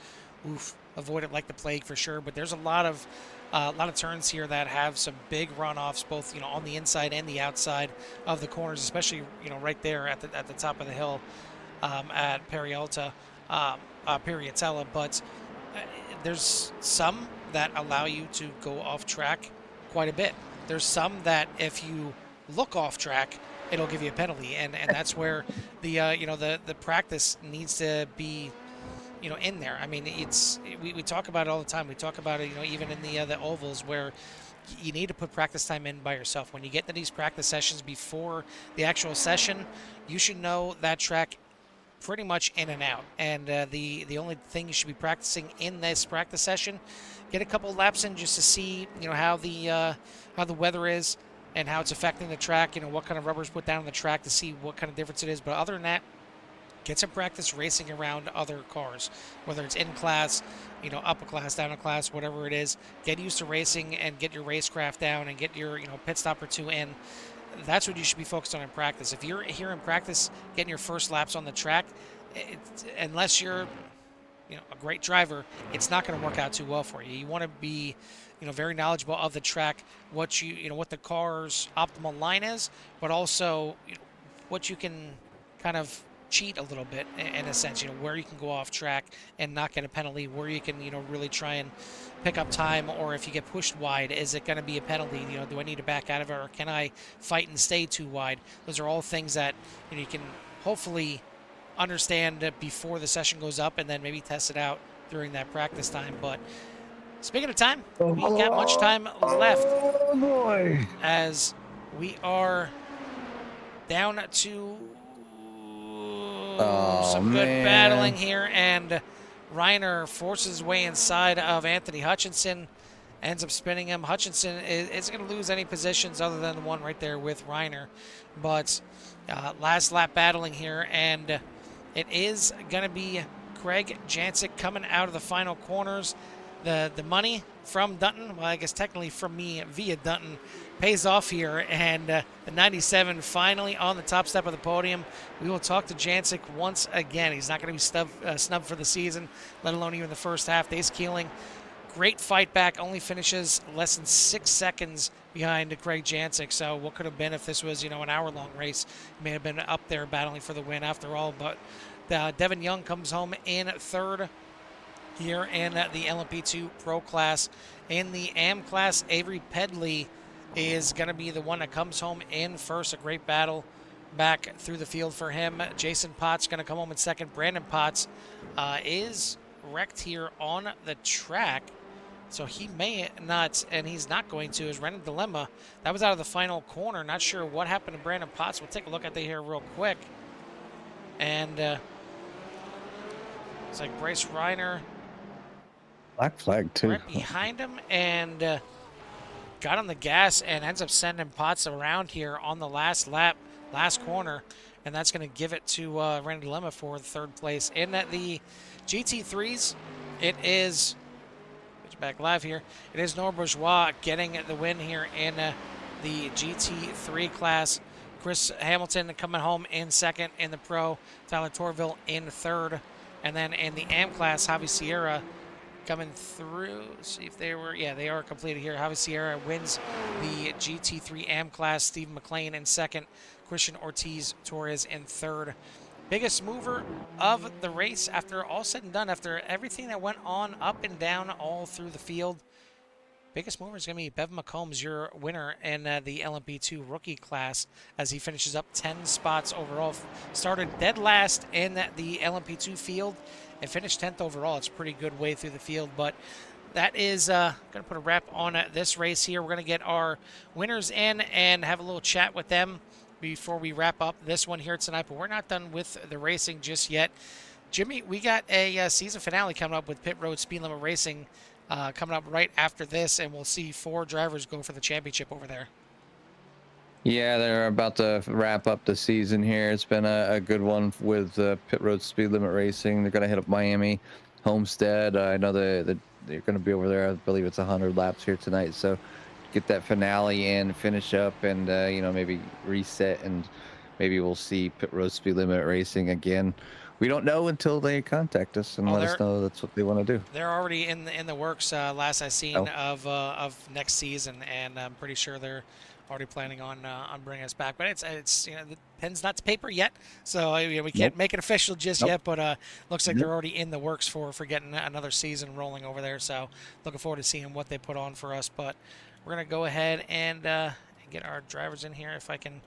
oof, avoid it like the plague for sure. But there's a lot of turns here that have some big runoffs, both, you know, on the inside and the outside of the corners, especially, you know, right there at the top of the hill at Perialta. Periatella, but there's some that allow you to go off track quite a bit. There's some that if you look off track, it'll give you a penalty, and that's where the you know, the practice needs to be, you know, in there. I mean, we talk about it all the time. We talk about it, you know, even in the ovals, where you need to put practice time in by yourself. When you get to these practice sessions before the actual session, you should know that track pretty much in and out, and the only thing you should be practicing in this practice session, get a couple laps in just to see, you know, how the weather is and how it's affecting the track, you know, what kind of rubbers put down on the track to see what kind of difference it is. But other than that, get some practice racing around other cars, whether it's in class, you know, up a class, down a class, whatever it is. Get used to racing and get your racecraft down and get your, you know, pit stop or 2 in. That's what you should be focused on in practice. If you're here in practice getting your first laps on the track, unless you're, you know, a great driver, it's not going to work out too well for you. You want to be, you know, very knowledgeable of the track, what the car's optimal line is, but also, you know, what you can kind of cheat a little bit in a sense, you know, where you can go off track and not get a penalty, where you can, you know, really try and pick up time, or if you get pushed wide, is it going to be a penalty? You know, do I need to back out of it, or can I fight and stay too wide? Those are all things that, you know, you can hopefully understand before the session goes up, and then maybe test it out during that practice time. But speaking of time, we ain't got much time left. Oh boy! As we are down to some good battling here, and Reiner forces his way inside of Anthony Hutchinson, ends up spinning him. Hutchinson isn't going to lose any positions other than the one right there with Reiner. But last lap battling here, and it is going to be Craig Jancic coming out of the final corners. The money from Dutton, well, I guess technically from me via Dutton, pays off here, and the 97 finally on the top step of the podium. We will talk to Jancic once again. He's not going to be snubbed for the season, let alone even the first half. Dace Keeling, great fight back, only finishes less than 6 seconds behind Craig Jancic. So what could have been if this was, you know, an hour-long race? He may have been up there battling for the win after all. But Devin Young comes home in third. here in the LMP2 Pro class. In the AM class, Avery Pedley is going to be the one that comes home in first. A great battle back through the field for him. Jason Potts going to come home in second. Brandon Potts is wrecked here on the track, so he may not, and he's not going to, is Renan Dilemma. That was out of the final corner. Not sure what happened to Brandon Potts. We'll take a look at that here real quick. And it's like Bryce Reiner. Black flag, too. Right behind him, and got on the gas and ends up sending Potts around here on the last lap, last corner. And that's going to give it to Renan Dilemma for the third place. In the GT3s, it is... back live here. It is Noah Bourgeois getting the win here in the GT3 class. Chris Hamilton coming home in second in the Pro. Tyler Torville in third. And then in the AM class, Javi Sierra coming through. Let's see if they were, yeah, they are completed here. Javi Sierra wins the GT3 AM class. Steve McLean in second. Christian Ortiz Torres in third. Biggest mover of the race after all said and done, after everything that went on up and down all through the field. Biggest mover is going to be Bev McCombs, your winner in the LMP2 rookie class, as he finishes up 10 spots overall. Started dead last in the LMP2 field and finished 10th overall. It's a pretty good way through the field, but that is going to put a wrap on this race here. We're going to get our winners in and have a little chat with them before we wrap up this one here tonight, but we're not done with the racing just yet. Jimmy, we got a season finale coming up with Pit Road Speed Limit Racing coming up right after this, and we'll see 4 drivers go for the championship over there. Yeah, they're about to wrap up the season here. It's been a good one with Pit Road Speed Limit Racing. They're going to hit up Miami, Homestead. I know they're going to be over there. I believe it's 100 laps here tonight, so get that finale in, finish up, and you know, maybe reset, and maybe we'll see Pit Road Speed Limit Racing again. We don't know until they contact us and let us know that's what they want to do. They're already in the works. Last I seen of next season, and I'm pretty sure they're already planning on bringing us back. But it's you know, the pen's not to paper yet, so we can't make it official just yet. But looks like they're already in the works for getting another season rolling over there. So looking forward to seeing what they put on for us. But we're gonna go ahead and get our drivers in here. If I can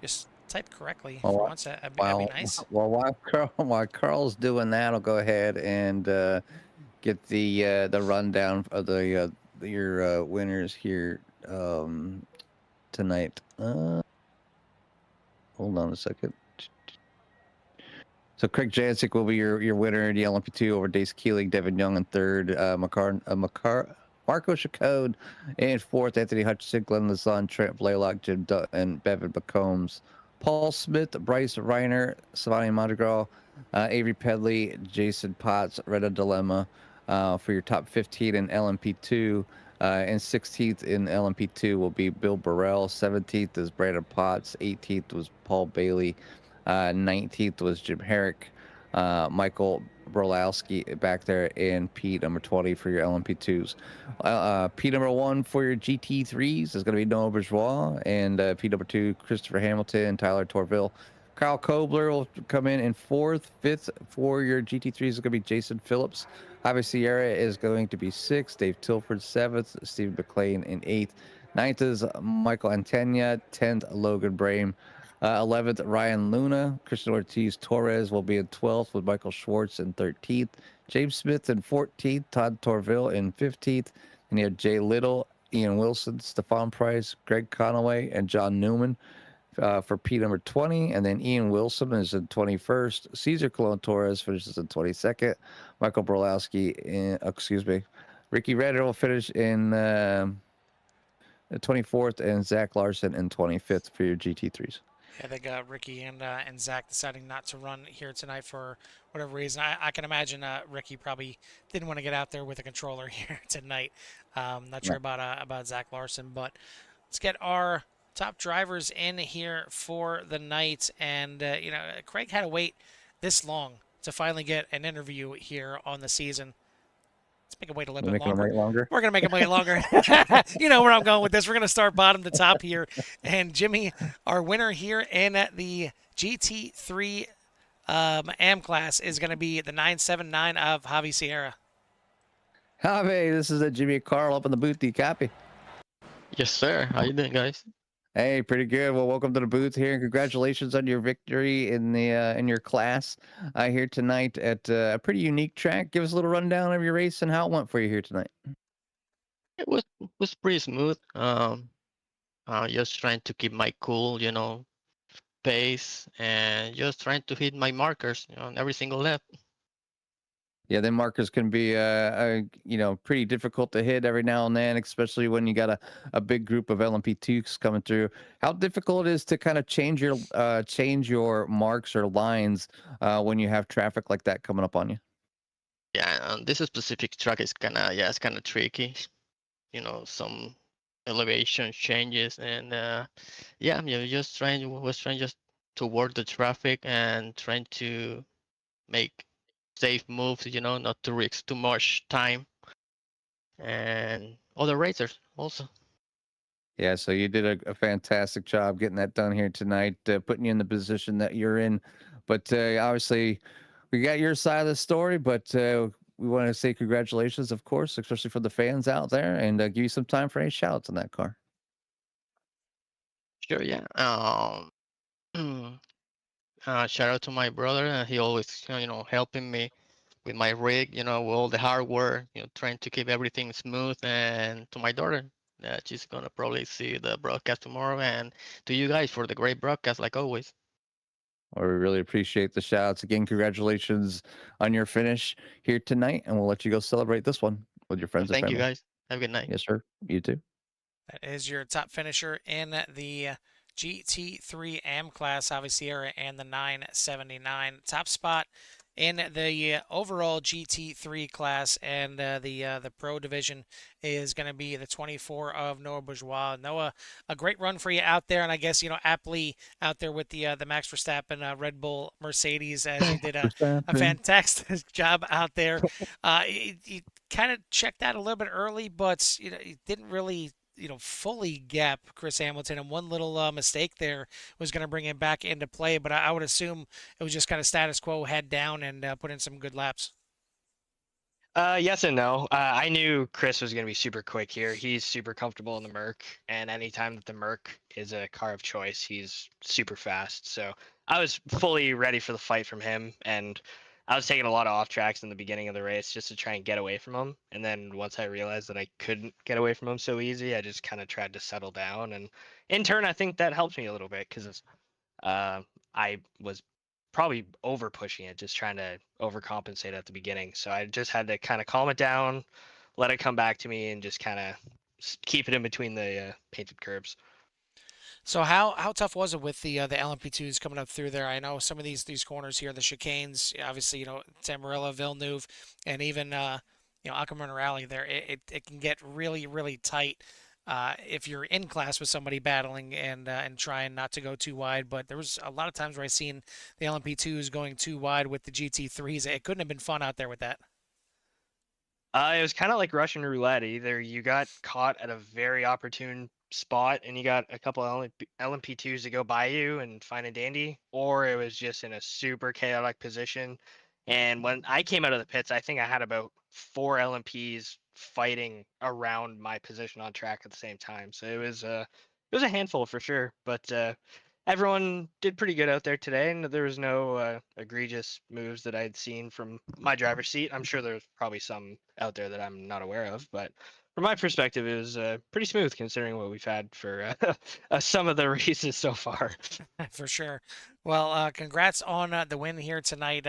just type correctly for once, that'd be nice. Well, while Carl's doing that, I'll go ahead and get the rundown of your winners here tonight. Hold on a second. So Craig Jancic will be your winner in the LMP2 over Dace Keeling, Devin Young in third, Marco Chacode in fourth, Anthony Hutchinson, Glenn Lazon, Trent Blaylock, Jim Dutton, Bevan McCombs, Paul Smith, Bryce Reiner, Savani Madrigal, Avery Pedley, Jason Potts, Reda Dilemma for your top 15 in LMP2. And 16th in LMP2 will be Bill Burrell. 17th is Brandon Potts. 18th was Paul Bailey. 19th was Jim Herrick. Michael Borlowski back there, and P number 20 for your LMP2s. P number 1 for your GT3s is going to be Noah Bourgeois, and P number 2, Christopher Hamilton, Tyler Torville. Kyle Kobler will come in 4th. 5th for your GT3s is going to be Jason Phillips. Javi Sierra is going to be 6th. Dave Tilford 7th. Steve McLean in 8th. 9th is Michael Antenia. 10th, Logan Brame. 11th, Ryan Luna. Christian Ortiz Torres will be in 12th with Michael Schwartz in 13th. James Smith in 14th. Todd Torville in 15th. And you have Jay Little, Ian Wilson, Stephon Price, Greg Conaway, and John Newman for P number 20. And then Ian Wilson is in 21st. Cesar Colon Torres finishes in 22nd. Michael Borlowski Ricky Redder will finish in 24th, and Zach Larson in 25th for your GT3s. Yeah, they got Ricky and Zach deciding not to run here tonight for whatever reason. I can imagine Ricky probably didn't want to get out there with a controller here tonight. Not sure about Zach Larson, but let's get our top drivers in here for the night. And you know, Craig had to wait this long to finally get an interview here on the season. Let's make him wait a little bit longer. We're going to make him wait longer. You know where I'm going with this. We're going to start bottom to top here. And Jimmy, our winner here in the GT3 AM class is going to be the 979 of Javi Sierra. Javi, this is a Jimmy Carl up in the booth. Do you copy? Yes, sir. How you doing, guys? Hey, pretty good. Well, welcome to the booth here, and congratulations on your victory in your class here tonight at a pretty unique track. Give us a little rundown of your race and how it went for you here tonight. It was pretty smooth. Just trying to keep my cool, pace, and just trying to hit my markers, on every single lap. Yeah, the markers can be pretty difficult to hit every now and then, especially when you got a big group of LMP2s coming through. How difficult it is to kind of change your marks or lines when you have traffic like that coming up on you? Yeah, this specific track is it's kind of tricky. Some elevation changes, and yeah, was trying just to work the traffic and trying to make safe moves, not to risk too much time, and other racers also. Yeah, so you did a fantastic job getting that done here tonight, putting you in the position that you're in. But obviously, we got your side of the story, but we want to say congratulations, of course, especially for the fans out there, and give you some time for any shout outs on that car. Sure, yeah. Shout out to my brother. He always, helping me with my rig, with all the hardware, trying to keep everything smooth. And to my daughter, she's gonna probably see the broadcast tomorrow. And to you guys for the great broadcast, like always. Well, we really appreciate the shout outs. Again, congratulations on your finish here tonight, and we'll let you go celebrate this one with your friends and Thank you family. guys. Have a good night. Yes, sir. You too. That is your top finisher in the GT3 AM class, Javi Sierra, and the 979. Top spot in the overall GT3 class and the pro division is going to be the 24 of Noah Bourgeois. Noah, a great run for you out there, and I guess aptly out there with the Max Verstappen Red Bull Mercedes, as you did a fantastic job out there. You kind of checked out a little bit early, but you didn't really fully gap Chris Hamilton, and one little mistake there was going to bring him back into play. But I would assume it was just kind of status quo, head down, and put in some good laps. Yes and no. I knew Chris was going to be super quick here. He's super comfortable in the Merc, and anytime that the Merc is a car of choice, he's super fast. So I was fully ready for the fight from him, and I was taking a lot of off tracks in the beginning of the race just to try and get away from him. And then once I realized that I couldn't get away from him so easy, I just kind of tried to settle down. And in turn, I think that helped me a little bit because I was probably over pushing it, just trying to overcompensate at the beginning. So I just had to kind of calm it down, let it come back to me, and just kind of keep it in between the painted curbs. So how tough was it with the LMP2s coming up through there? I know some of these corners here, the chicanes, obviously Tamarilla, Villeneuve, and even Acura Rally there. It can get really tight if you're in class with somebody battling and trying not to go too wide. But there was a lot of times where I seen the LMP2s going too wide with the GT3s. It couldn't have been fun out there with that. It was kind of like Russian roulette. Either you got caught at a very opportune spot and you got a couple LMP2s to go by you and fine and dandy, or it was just in a super chaotic position. And when I came out of the pits, I think I had about 4 LMPs fighting around my position on track at the same time. So it was a handful for sure. But everyone did pretty good out there today, and there was no egregious moves that I'd seen from my driver's seat. I'm sure there's probably some out there that I'm not aware of, but from my perspective, it was pretty smooth considering what we've had for some of the races so far. For sure. Well, congrats on the win here tonight.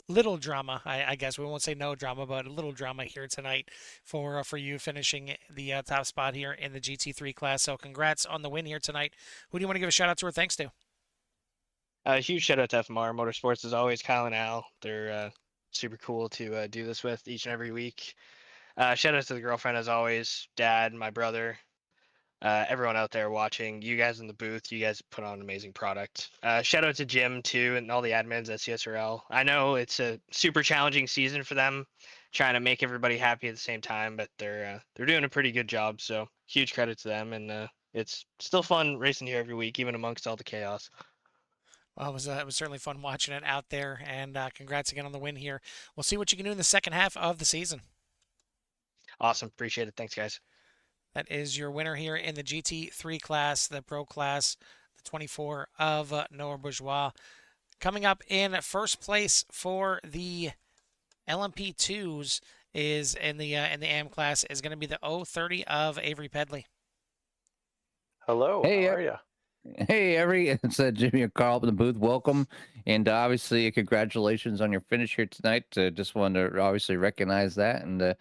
Little drama, I guess we won't say no drama, but a little drama here tonight for you finishing the top spot here in the GT3 class. So congrats on the win here tonight. Who do you want to give a shout out to or thanks to? Huge shout out to FMR Motorsports as always. Kyle and Al, they're super cool to do this with each and every week. Shout out to the girlfriend as always, dad, my brother, everyone out there watching, you guys in the booth, you guys put on an amazing product. Shout out to Jim too and all the admins at CSRL. I know it's a super challenging season for them, trying to make everybody happy at the same time, but they're doing a pretty good job. So huge credit to them, and it's still fun racing here every week, even amongst all the chaos. Well, it was certainly fun watching it out there, and congrats again on the win here. We'll see what you can do in the second half of the season. Awesome. Appreciate it. Thanks, guys. That is your winner here in the GT3 class, the Pro class, the 24 of Noah Bourgeois. Coming up in first place for the LMP2s is in the AM class is going to be the 030 of Avery Pedley. Hello, Hey, how are you? Hey, Avery, it's Jimmy and Carl up in the booth. Welcome. And obviously, congratulations on your finish here tonight. Just wanted to obviously recognize that and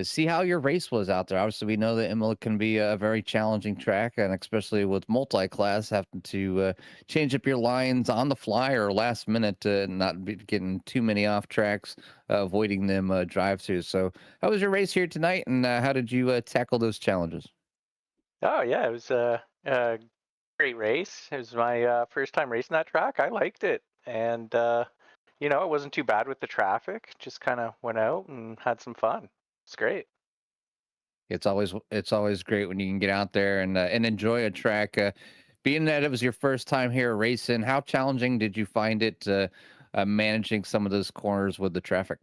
see how your race was out there. Obviously, we know that Imola can be a very challenging track, and especially with multi-class, having to change up your lines on the fly or last minute, not be getting too many off tracks, avoiding them drive-throughs. So how was your race here tonight, and how did you tackle those challenges? Oh yeah, it was a great race. It was my first time racing that track. I liked it, and you know, it wasn't too bad with the traffic. Just kind of went out and had some fun. It's great. It's always great when you can get out there and enjoy a track. Being that it was your first time here racing, how challenging did you find it managing some of those corners with the traffic?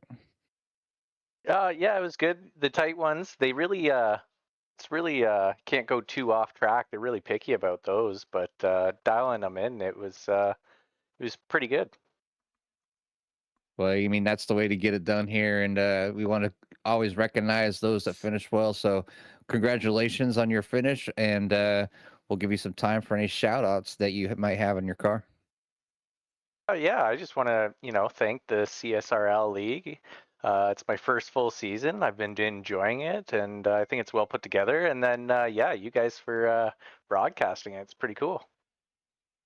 Yeah, it was good. The tight ones, they really it's really can't go too off track. They're really picky about those, but dialing them in, it was pretty good. Well, I mean that's the way to get it done here, and we want to always recognize those that finish well. So, congratulations on your finish, and we'll give you some time for any shout outs that you might have in your car. Oh yeah, I just want to, you know, thank the CSRL League. It's my first full season. I've been enjoying it, and I think it's well put together. And then, yeah, you guys for broadcasting it. It's pretty cool.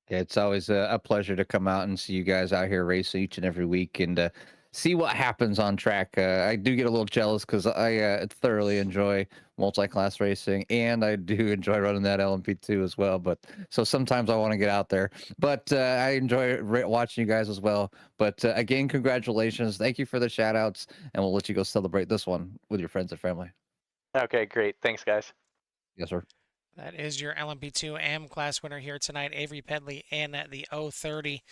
Yeah, it's always a pleasure to come out and see you guys out here racing each and every week and see what happens on track. I do get a little jealous because I thoroughly enjoy multi-class racing and I do enjoy running that LMP2 as well. But so sometimes I want to get out there, but I enjoy watching you guys as well. But again, congratulations. Thank you for the shout outs, and we'll let you go celebrate this one with your friends and family. Okay, great. Thanks, guys. Yes, sir. That is your LMP2 AM class winner here tonight, Avery Pedley in the 030.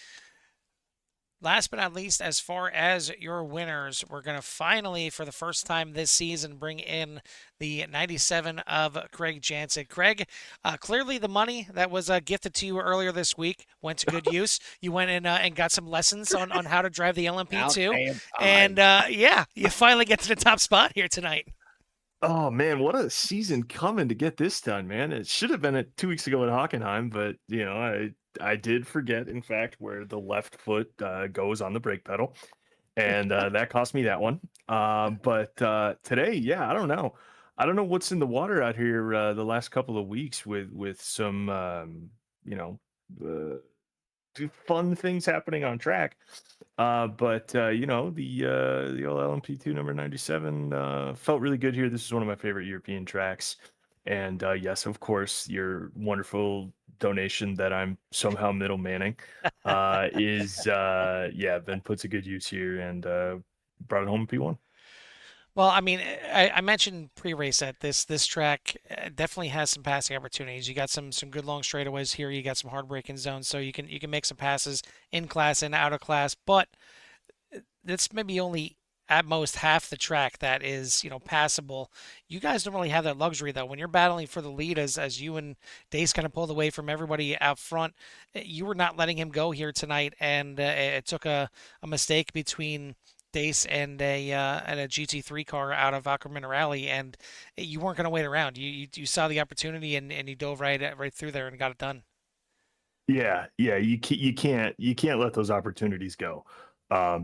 Last but not least, as far as your winners, we're going to finally, for the first time this season, bring in the 97 of Craig Jansen. Craig, clearly the money that was gifted to you earlier this week went to good use. You went in and got some lessons on how to drive the LMP2. And yeah, you finally get to the top spot here tonight. Oh man, what a season coming to get this done, man. It should have been 2 weeks ago at Hockenheim, but you know, I did forget, in fact, where the left foot goes on the brake pedal, and that cost me that one. But today, yeah, I don't know what's in the water out here the last couple of weeks with some you know uh, fun things happening on track. But you know, the old LMP2 number 97 felt really good here. This is one of my favorite European tracks. And yes, of course, your wonderful donation that I'm somehow middlemaning is yeah, been put to good use here and brought it home in P1. Well, I mean, I mentioned pre-race that this track definitely has some passing opportunities. You got some good long straightaways here. You got some hard braking zones, so you can make some passes in class and out of class. But that's maybe only at most half the track that is passable. You guys don't really have that luxury though. When you're battling for the lead, as you and Dace kind of pulled away from everybody out front, you were not letting him go here tonight, and it took a mistake between Dace and a GT3 car out of Acura Minerali, and you weren't going to wait around. You saw the opportunity and you dove right through there and got it done. Yeah, you can't let those opportunities go.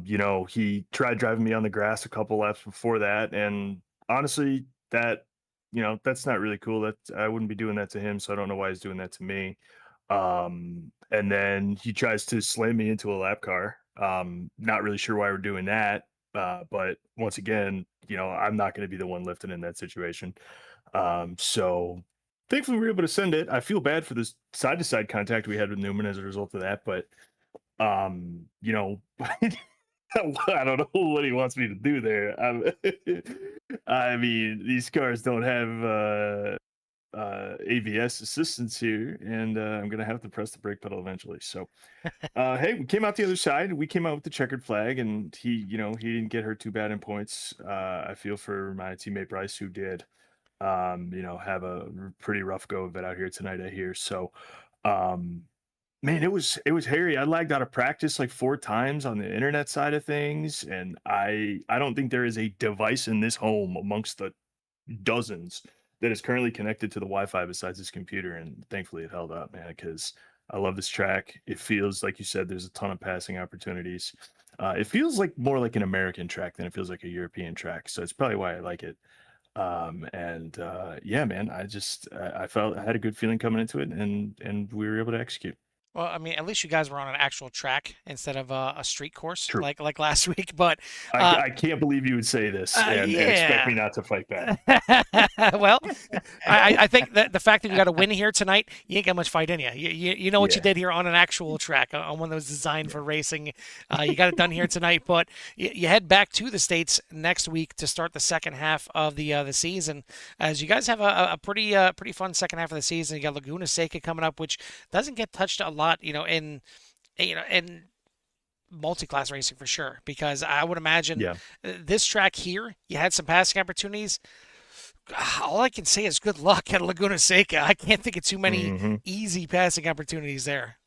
You know, he tried driving me on the grass a couple laps before that, and honestly, that that's not really cool. That I wouldn't be doing that to him, so I don't know why he's doing that to me. And then he tries to slam me into a lap car. Not really sure why we're doing that. But once again, I'm not going to be the one lifting in that situation. So thankfully we were able to send it. I feel bad for this side to side contact we had with Newman as a result of that, but you know, I don't know what he wants me to do there. I mean, these cars don't have AVS assistance here, and I'm gonna have to press the brake pedal eventually. So, hey, we came out the other side. We came out with the checkered flag, and he didn't get hurt too bad in points. I feel for my teammate Bryce, who did, have a pretty rough go of it out here tonight, I hear. So, um, man, it was hairy. I lagged out of practice like 4 times on the internet side of things, and I don't think there is a device in this home amongst the dozens that is currently connected to the Wi-Fi besides this computer, and thankfully it held up, man, because I love this track. It feels like you said there's a ton of passing opportunities. It feels like more like an American track than it feels like a European track, so it's probably why I like it. And yeah, man, I felt I had a good feeling coming into it, and we were able to execute. Well, I mean, at least you guys were on an actual track instead of a street course True. like last week. But I can't believe you would say this and expect me not to fight back. well, I think that the fact that you got a win here tonight, you ain't got much fight in you. You know what you Yeah. did here on an actual track, on one that was designed for racing. You got it done here tonight, but you head back to the States next week to start the second half of the season. As you guys have a pretty fun second half of the season. You got Laguna Seca coming up, which doesn't get touched a lot, in multi-class racing for sure, because I would imagine Yeah. this track here, you had some passing opportunities. All I can say is good luck at Laguna Seca. I can't think of too many Mhm. easy passing opportunities there.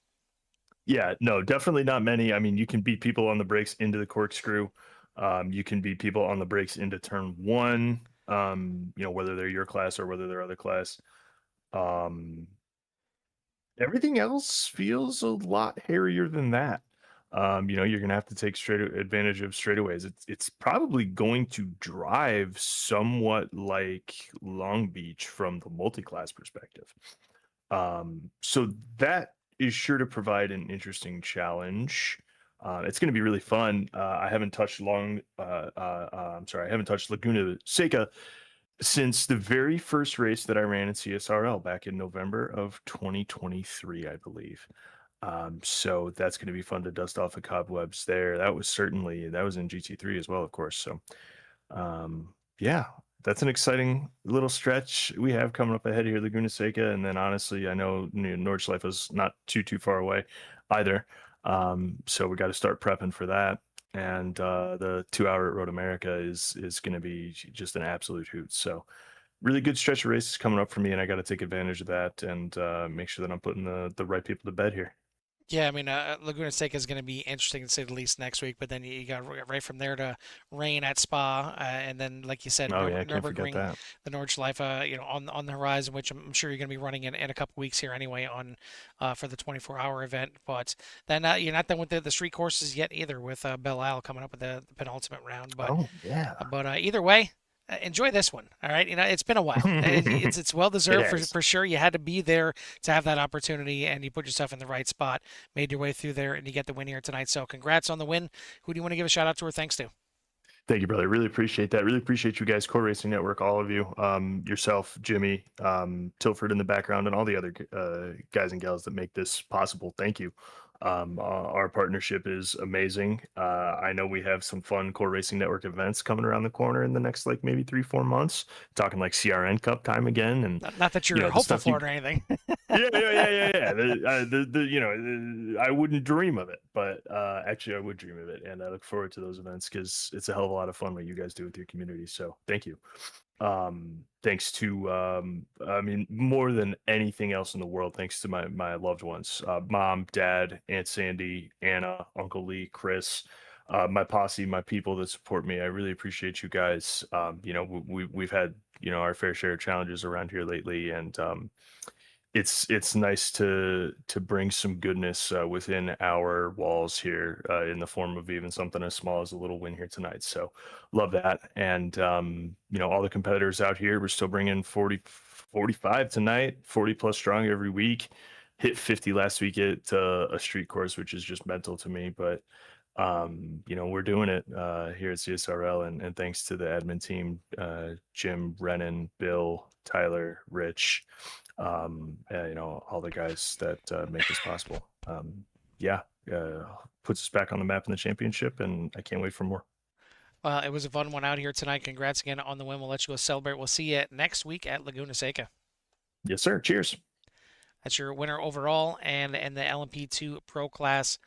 Yeah, no, definitely not many. I mean, you can beat people on the brakes into the corkscrew. You can beat people on the brakes into turn one. Whether they're your class or whether they're other class. Um, Everything else feels a lot hairier than that. You're gonna have to take straight advantage of straightaways. It's probably going to drive somewhat like Long Beach from the multi-class perspective. So that is sure to provide an interesting challenge. It's going to be really fun. I haven't touched I haven't touched Laguna Seca since the very first race that I ran in CSRL back in November of 2023, I believe. So that's going to be fun to dust off the cobwebs there. That was in GT3 as well, of course. So yeah, that's an exciting little stretch we have coming up ahead here, Laguna Seca, and then honestly, I know Nordschleife is not too far away either. So we got to start prepping for that. And the 2 hour at Road America is going to be just an absolute hoot. So really good stretch of races coming up for me, and I got to take advantage of that and make sure that I'm putting the right people to bed here. Yeah, I mean, Laguna Seca is going to be interesting to say the least next week, but then you got right from there to rain at Spa, and then, like you said, Oh yeah, I can't forget Nürburgring, that. the Nordschleife, on the horizon, which I'm sure you're going to be running in a couple weeks here anyway on for the 24-hour event. But then you're not done with the street courses yet either, with Belle Isle coming up with the penultimate round. But Oh yeah. either way, enjoy this one. All right, it's been a while. It's well deserved has. for sure. You had to be there to have that opportunity, and you put yourself in the right spot, made your way through there, and you get the win here tonight. So congrats on the win. Who do you want to give a shout out to or thanks to? Thank you, brother. Really appreciate that. Really appreciate you guys, Core Racing Network, all of you, yourself, Jimmy, Tilford in the background, and all the other guys and gals that make this possible. Thank you. Our partnership is amazing. I know we have some fun Core Racing Network events coming around the corner in the next like maybe 3-4 months. Talking like CRN Cup time again, and Not that you're the hopeful stuff for it or anything. yeah. I wouldn't dream of it, but actually, I would dream of it, and I look forward to those events because it's a hell of a lot of fun what you guys do with your community. So, thank you. Thanks to, I mean, more than anything else in the world, thanks to my loved ones, mom, dad, Aunt Sandy, Anna, Uncle Lee, Chris. My posse, my people that support me. I really appreciate you guys. We've had our fair share of challenges around here lately, and it's nice to bring some goodness within our walls here in the form of even something as small as a little win here tonight. So love that. And all the competitors out here, we're still bringing 45 tonight, 40 plus strong every week. Hit 50 last week at a street course, which is just mental to me, but we're doing it here at CSRL, and thanks to the admin team, Jim, Brennan, Bill, Tyler, Rich, all the guys that make this possible. Puts us back on the map in the championship, and I can't wait for more. Well, it was a fun one out here tonight. Congrats again on the win. We'll let you go celebrate. We'll see you next week at Laguna Seca. Yes, sir. Cheers. That's your winner overall, and the LMP2 Pro Class,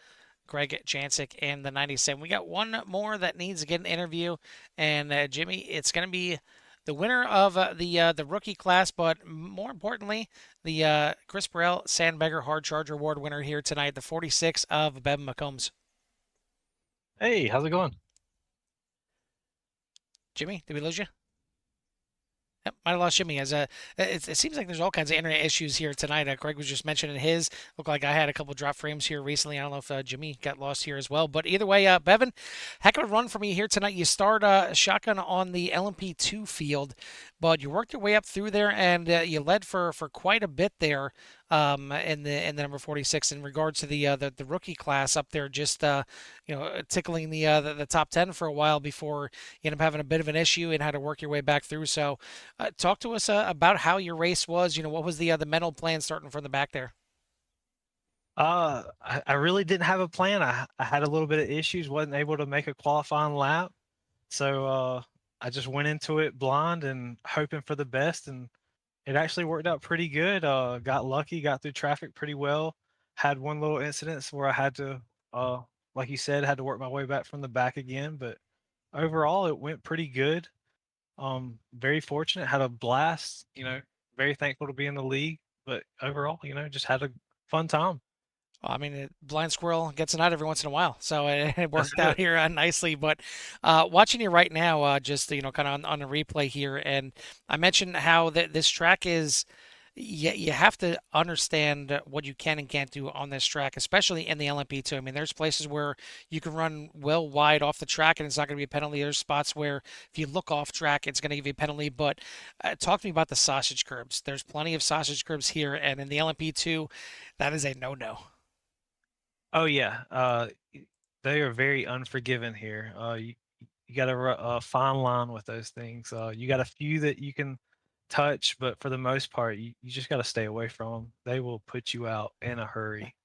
Greg Jancic, and the 97. We got one more that needs to get an interview, and Jimmy, it's going to be the winner of the rookie class, but more importantly, the Chris Burrell Sandbagger Hard Charger Award winner here tonight, the 46 of Bevan McCombs. Hey, how's it going? Jimmy, did we lose you? Yep, might have lost Jimmy. It seems like there's all kinds of internet issues here tonight. Greg was just mentioning his. Looked like I had a couple drop frames here recently. I don't know if Jimmy got lost here as well. But either way, Bevan, heck of a run for me here tonight. You start shotgun on the LMP2 field, but you worked your way up through there, and you led for quite a bit there in the number 46 in regards to the rookie class up there, just tickling the top 10 for a while before you end up having a bit of an issue and had to work your way back through. So talk to us about how your race was. What was the mental plan starting from the back there? I really didn't have a plan. I had a little bit of issues, wasn't able to make a qualifying lap. So I just went into it blind and hoping for the best, and it actually worked out pretty good. Got lucky, got through traffic pretty well. Had one little incident where I had to, like you said, had to work my way back from the back again. But overall, it went pretty good. Very fortunate, had a blast. Very thankful to be in the league. But overall, just had a fun time. Well, I mean, blind squirrel gets a nut every once in a while, so it worked out here nicely. But watching you right now, just kind of on the replay here, and I mentioned how this track is. You have to understand what you can and can't do on this track, especially in the LMP2. I mean, there's places where you can run well wide off the track and it's not going to be a penalty. There's spots where if you look off track, it's going to give you a penalty. But talk to me about the sausage curbs. There's plenty of sausage curbs here, and in the LMP2, that is a no-no. Oh yeah, they are very unforgiving here. You got a fine line with those things. You got a few that you can touch, but for the most part, you just got to stay away from them. They will put you out in a hurry.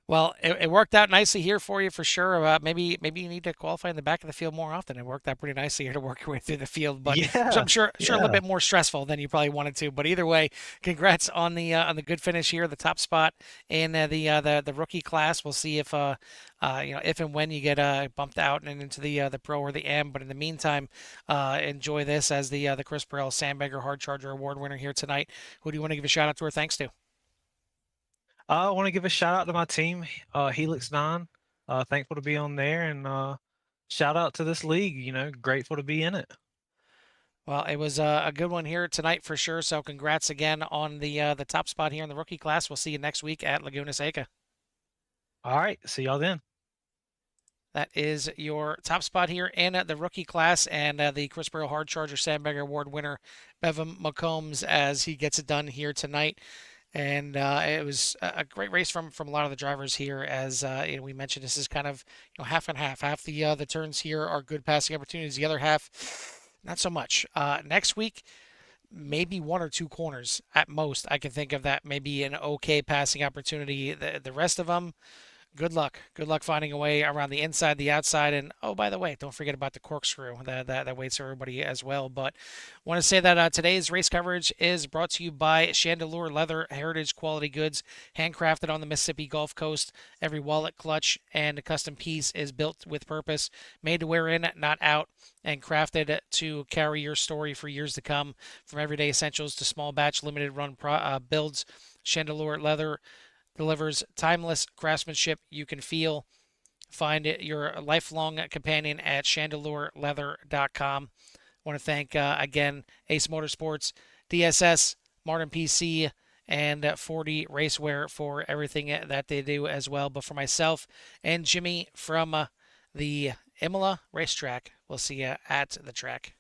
Well, it worked out nicely here for you for sure. Maybe you need to qualify in the back of the field more often. It worked out pretty nicely here to work your way through the field, but I'm sure a little bit more stressful than you probably wanted to. But either way, congrats on the good finish here, the top spot in the rookie class. We'll see if if and when you get bumped out and into the pro or the M. But in the meantime, enjoy this as the Chris Burrell Sandbagger Hard Charger Award winner here tonight. Who do you want to give a shout out to or thanks to? I want to give a shout out to my team, Helix 9. Thankful to be on there, and shout out to this league. Grateful to be in it. Well, it was a good one here tonight for sure. So congrats again on the top spot here in the rookie class. We'll see you next week at Laguna Seca. All right, see y'all then. That is your top spot here in the rookie class, and the Chris Burrell Hard Charger Sandbagger Award winner, Bevan McCombs, as he gets it done here tonight. And it was a great race from a lot of the drivers here. As we mentioned, this is kind of half and half. Half the turns here are good passing opportunities. The other half, not so much. Next week, maybe one or two corners at most. I can think of that maybe an okay passing opportunity. The rest of them, good luck. Good luck finding a way around the inside, the outside, and oh, by the way, don't forget about the corkscrew that waits for everybody as well. But want to say that today's race coverage is brought to you by Chandelure Leather, heritage quality goods, handcrafted on the Mississippi Gulf Coast. Every wallet, clutch, and custom piece is built with purpose, made to wear in, not out, and crafted to carry your story for years to come. From everyday essentials to small batch limited run builds, Chandelure Leather delivers timeless craftsmanship you can feel. Find your lifelong companion at chandelureleather.com. I want to thank, again, Ace Motorsports, DSS, Martin PC, and 4D Racewear for everything that they do as well. But for myself and Jimmy from the Imola racetrack, we'll see you at the track.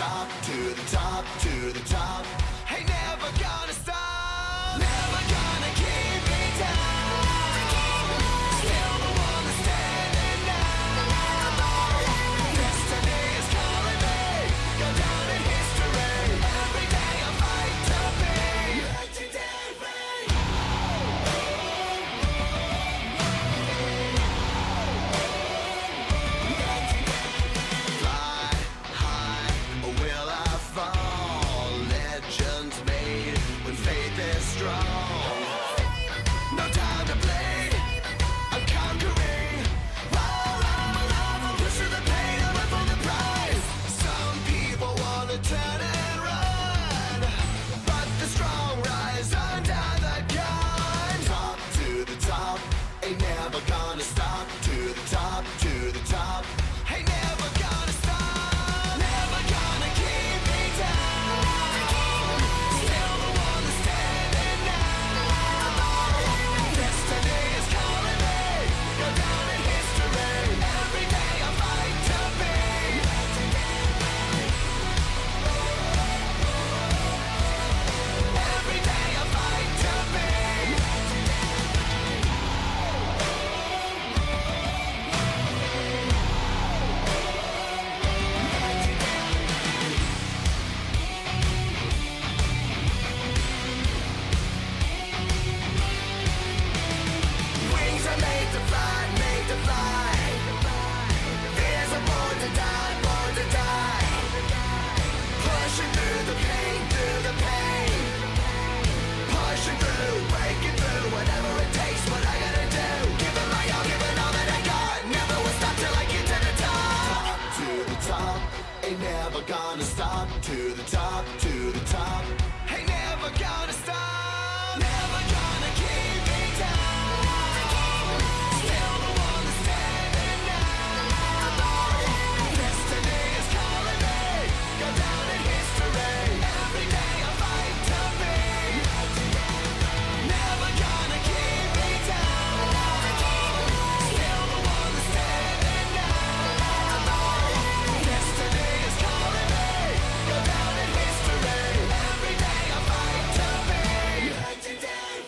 top, to the top, to the top. Ain't never gonna stop, never gonna keep me down. Still the one that's standing now. Destiny is calling me, go down in history. Every day I fight to be legendary. Fly high, or will I fall? Legends made when faith is strong. No time to bleed, I'm conquering. Roll I'm pushing the pain, I run for the prize. Some people wanna turn and run, but the strong rise under the gun. Top to the top, ain't never gonna stop. To the top, to the top, ain't never gonna stop. Never gonna keep me down. Still the one that's standing now. Destiny is calling me, go down in history. Every day I fight to be legendary. Every day I fight to be Wings are made to fly, made to fly. Fears are born to die, born to die. Pushing through the pain, through the pain. Pushing through, breaking through, whatever it takes, what I gotta do. Giving my all, giving all that I got. Never will stop till I get to the top. Top to the top, ain't never gonna stop. To the top, to the top, ain't never gonna stop. Never gonna keep me down. Still the one that's standing now. Destiny is calling me, go down in history. Every day I fight to be legendary. Never gonna keep me down. Still the one that's standing now. Destiny is calling me, go down in history. Every day I fight to be legendary.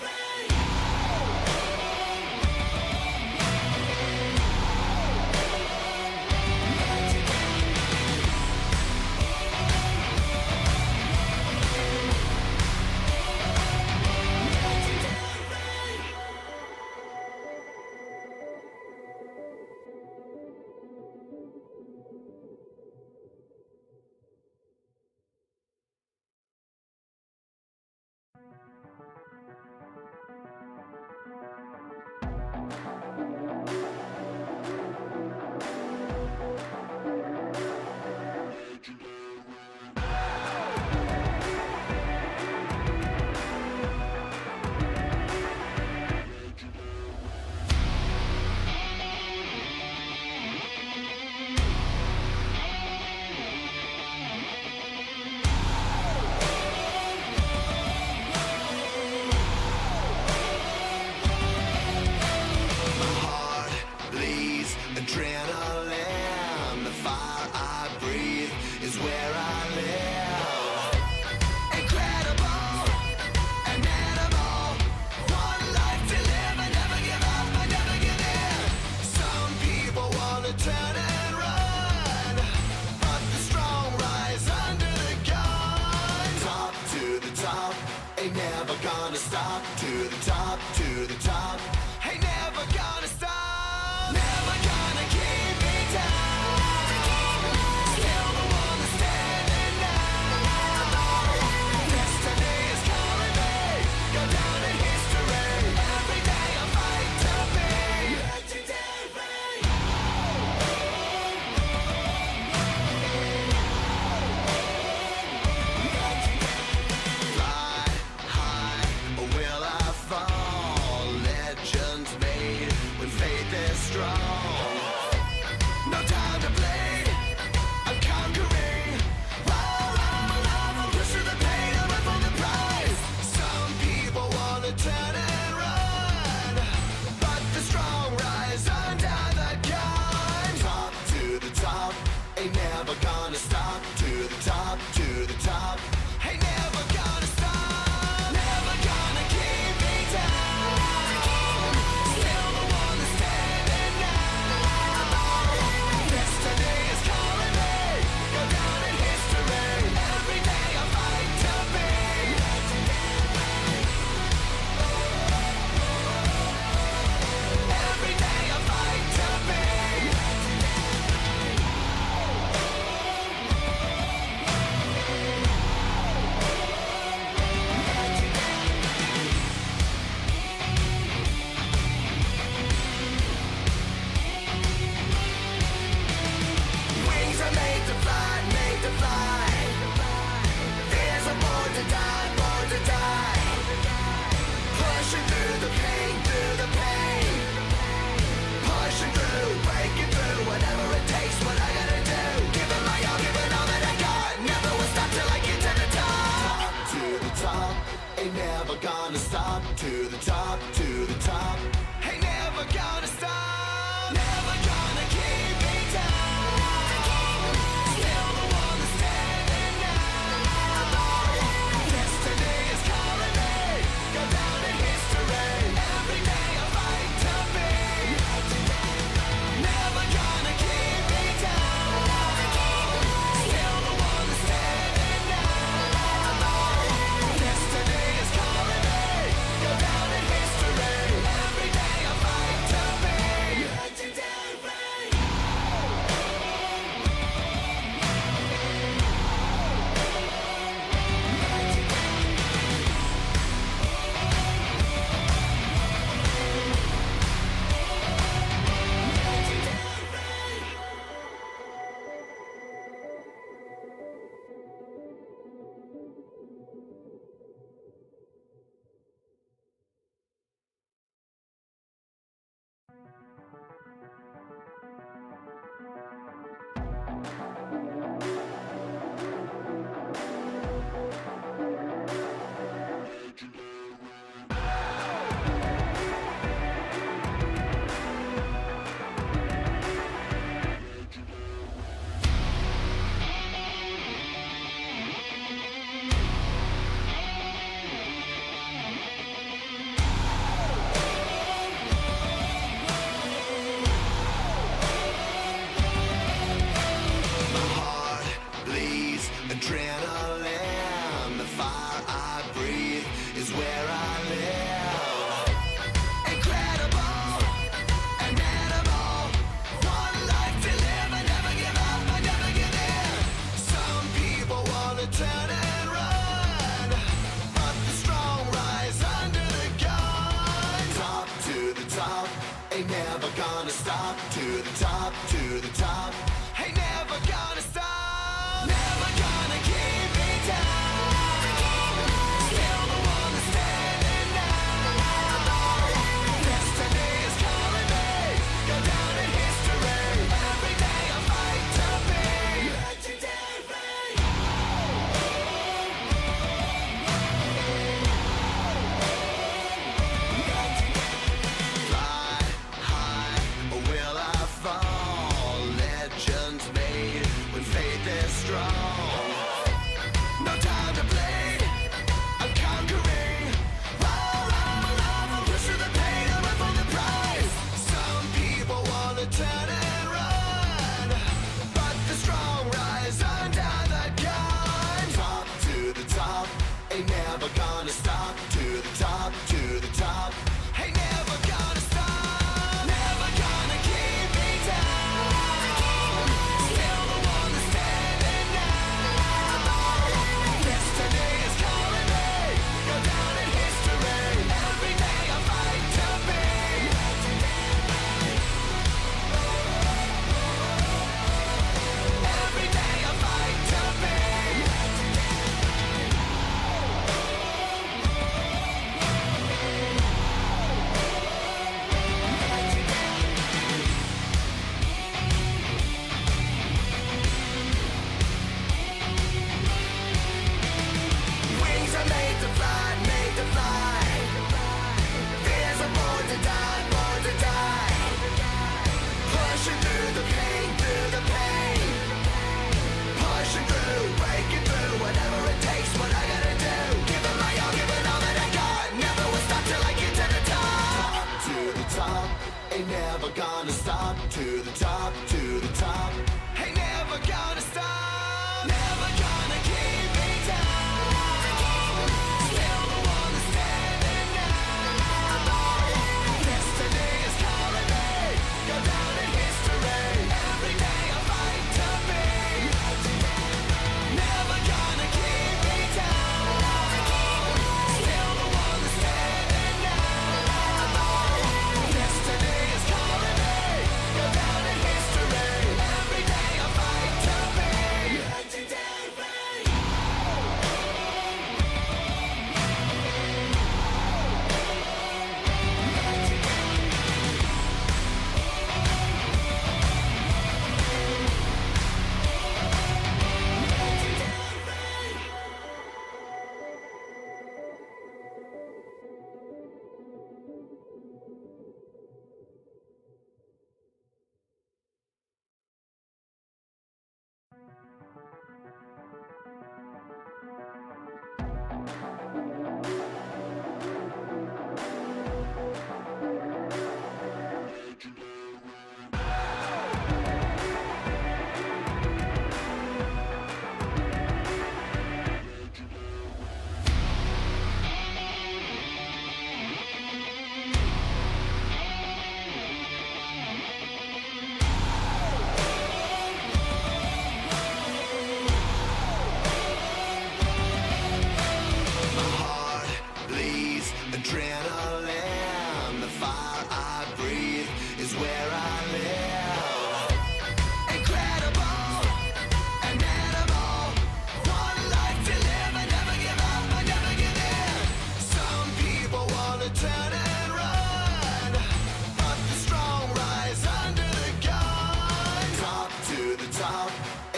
My heart bleeds adrenaline. The fire I breathe is where I live. Incredible, an animal. One life to live. I never give up, I never give in. Some people wanna turn and run, but the strong rise under the gun. Top to the top, ain't never gonna stop. To the top, to the top, ain't never gonna stop. Never gonna keep me down. Still the one that's standing now. Destiny is calling me, go down in history. Every day I fight to be legendary.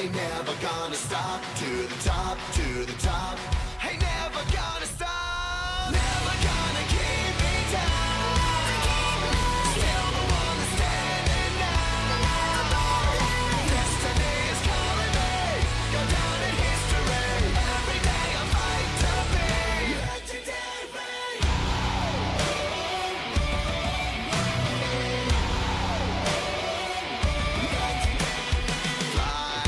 ain't never gonna stop. To the top, to the top, ain't never gonna stop. Never gonna keep me down. Still the one that's standing now. Destiny is calling me, go down in history. Every day I fight to be legendary. Fly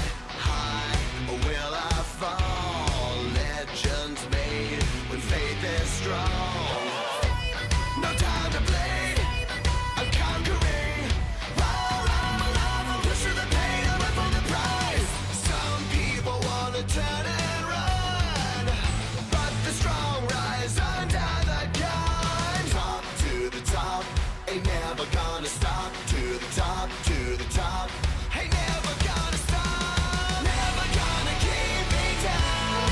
high, or will I fall? Legends made when faith is strong. No time to bleed, I'm conquering. Roll on my life, I'm pushing the pain, I'm up for the prize. Some people wanna turn and run, but the strong rise under the gun. Top to the top, ain't never gonna stop. To the top, to the top, ain't never gonna stop. Never gonna keep me down.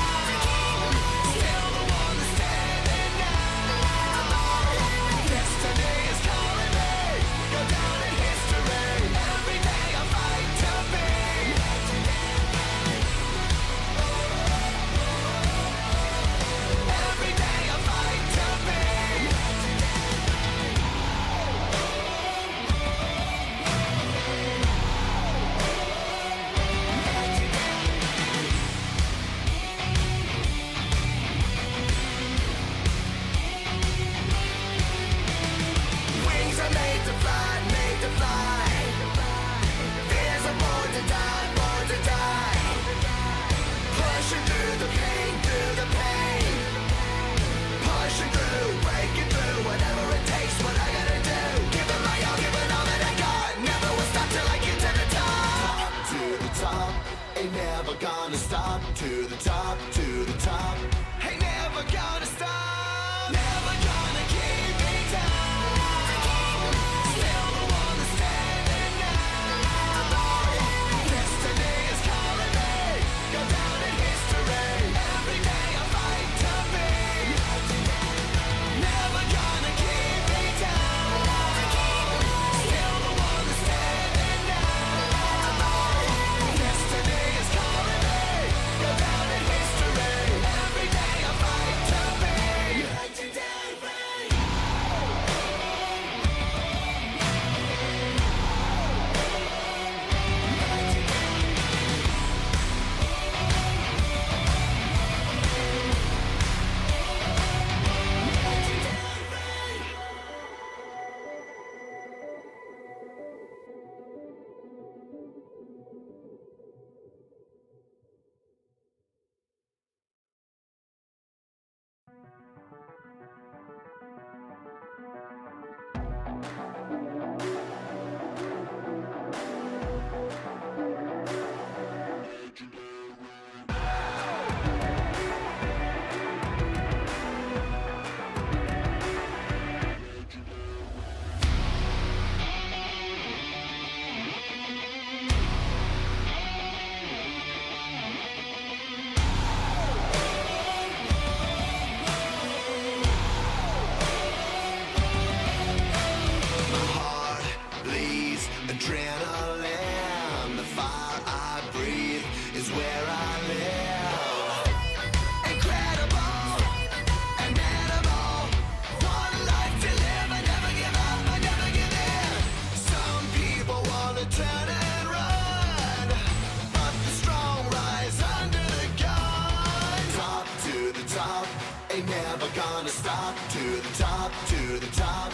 Still the one that's standing now. Destiny is calling me, go down in history. Every day I fight to be legendary. Every day I fight to be Wings are made to fly, made to fly. Fears are born to die, born to die. Pushing through the pain, through the pain. Pushing through, breaking through, whatever it takes, what I gotta do. Giving my all, giving all that I got. Never will stop till I get to the top. To the top, ain't never gonna stop. To the top, to the top, ain't never gonna stop. Never gonna keep me down. Still the one that's standing now. Destiny is calling me, go down in history. Every day I fight to be legendary. Never gonna keep me down. Still the one that's standing now. Destiny is calling me, go down in history. Every day I fight to be legendary. My heart bleeds adrenaline. The fire I breathe is where I live. Incredible, inimitable. One life to live. I never give up, I never give in. Some people wanna turn and run, but the strong rise under the gun. Top to the top, ain't never gonna stop. To the top, to the top,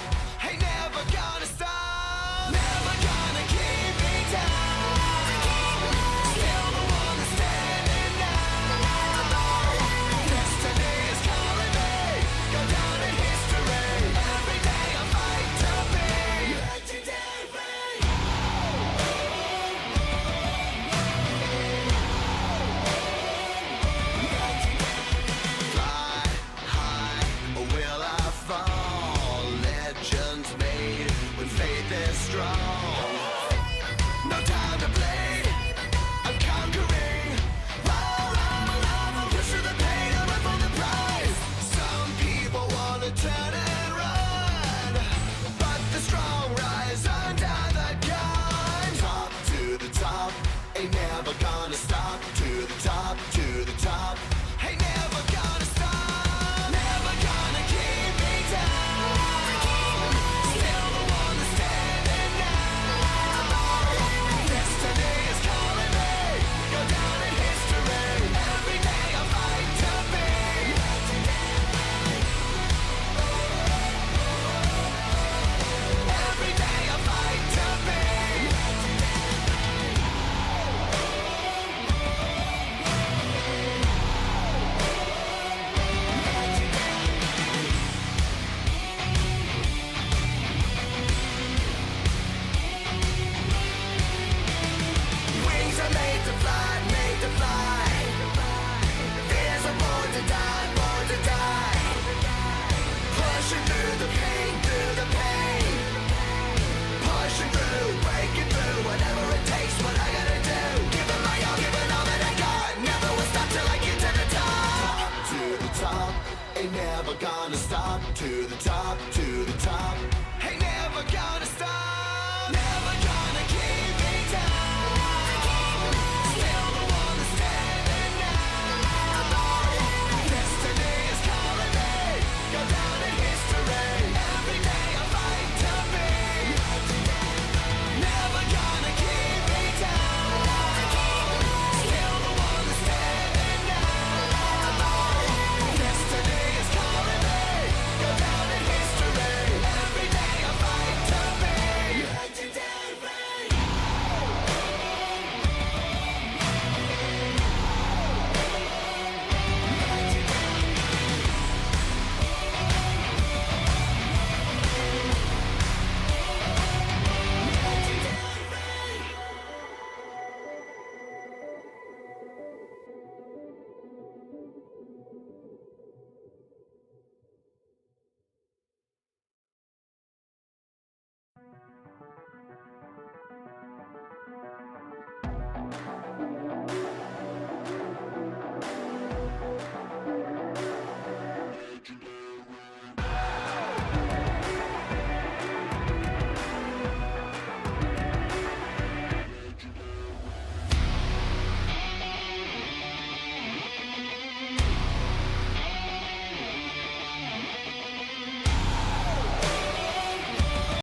ain't never gonna stop. Never gonna keep me down. Still the one that's standing now. Destiny is calling me, go down in history. Every day I fight to be legendary. Fly high, or will I fall? Legend to the top, to the top.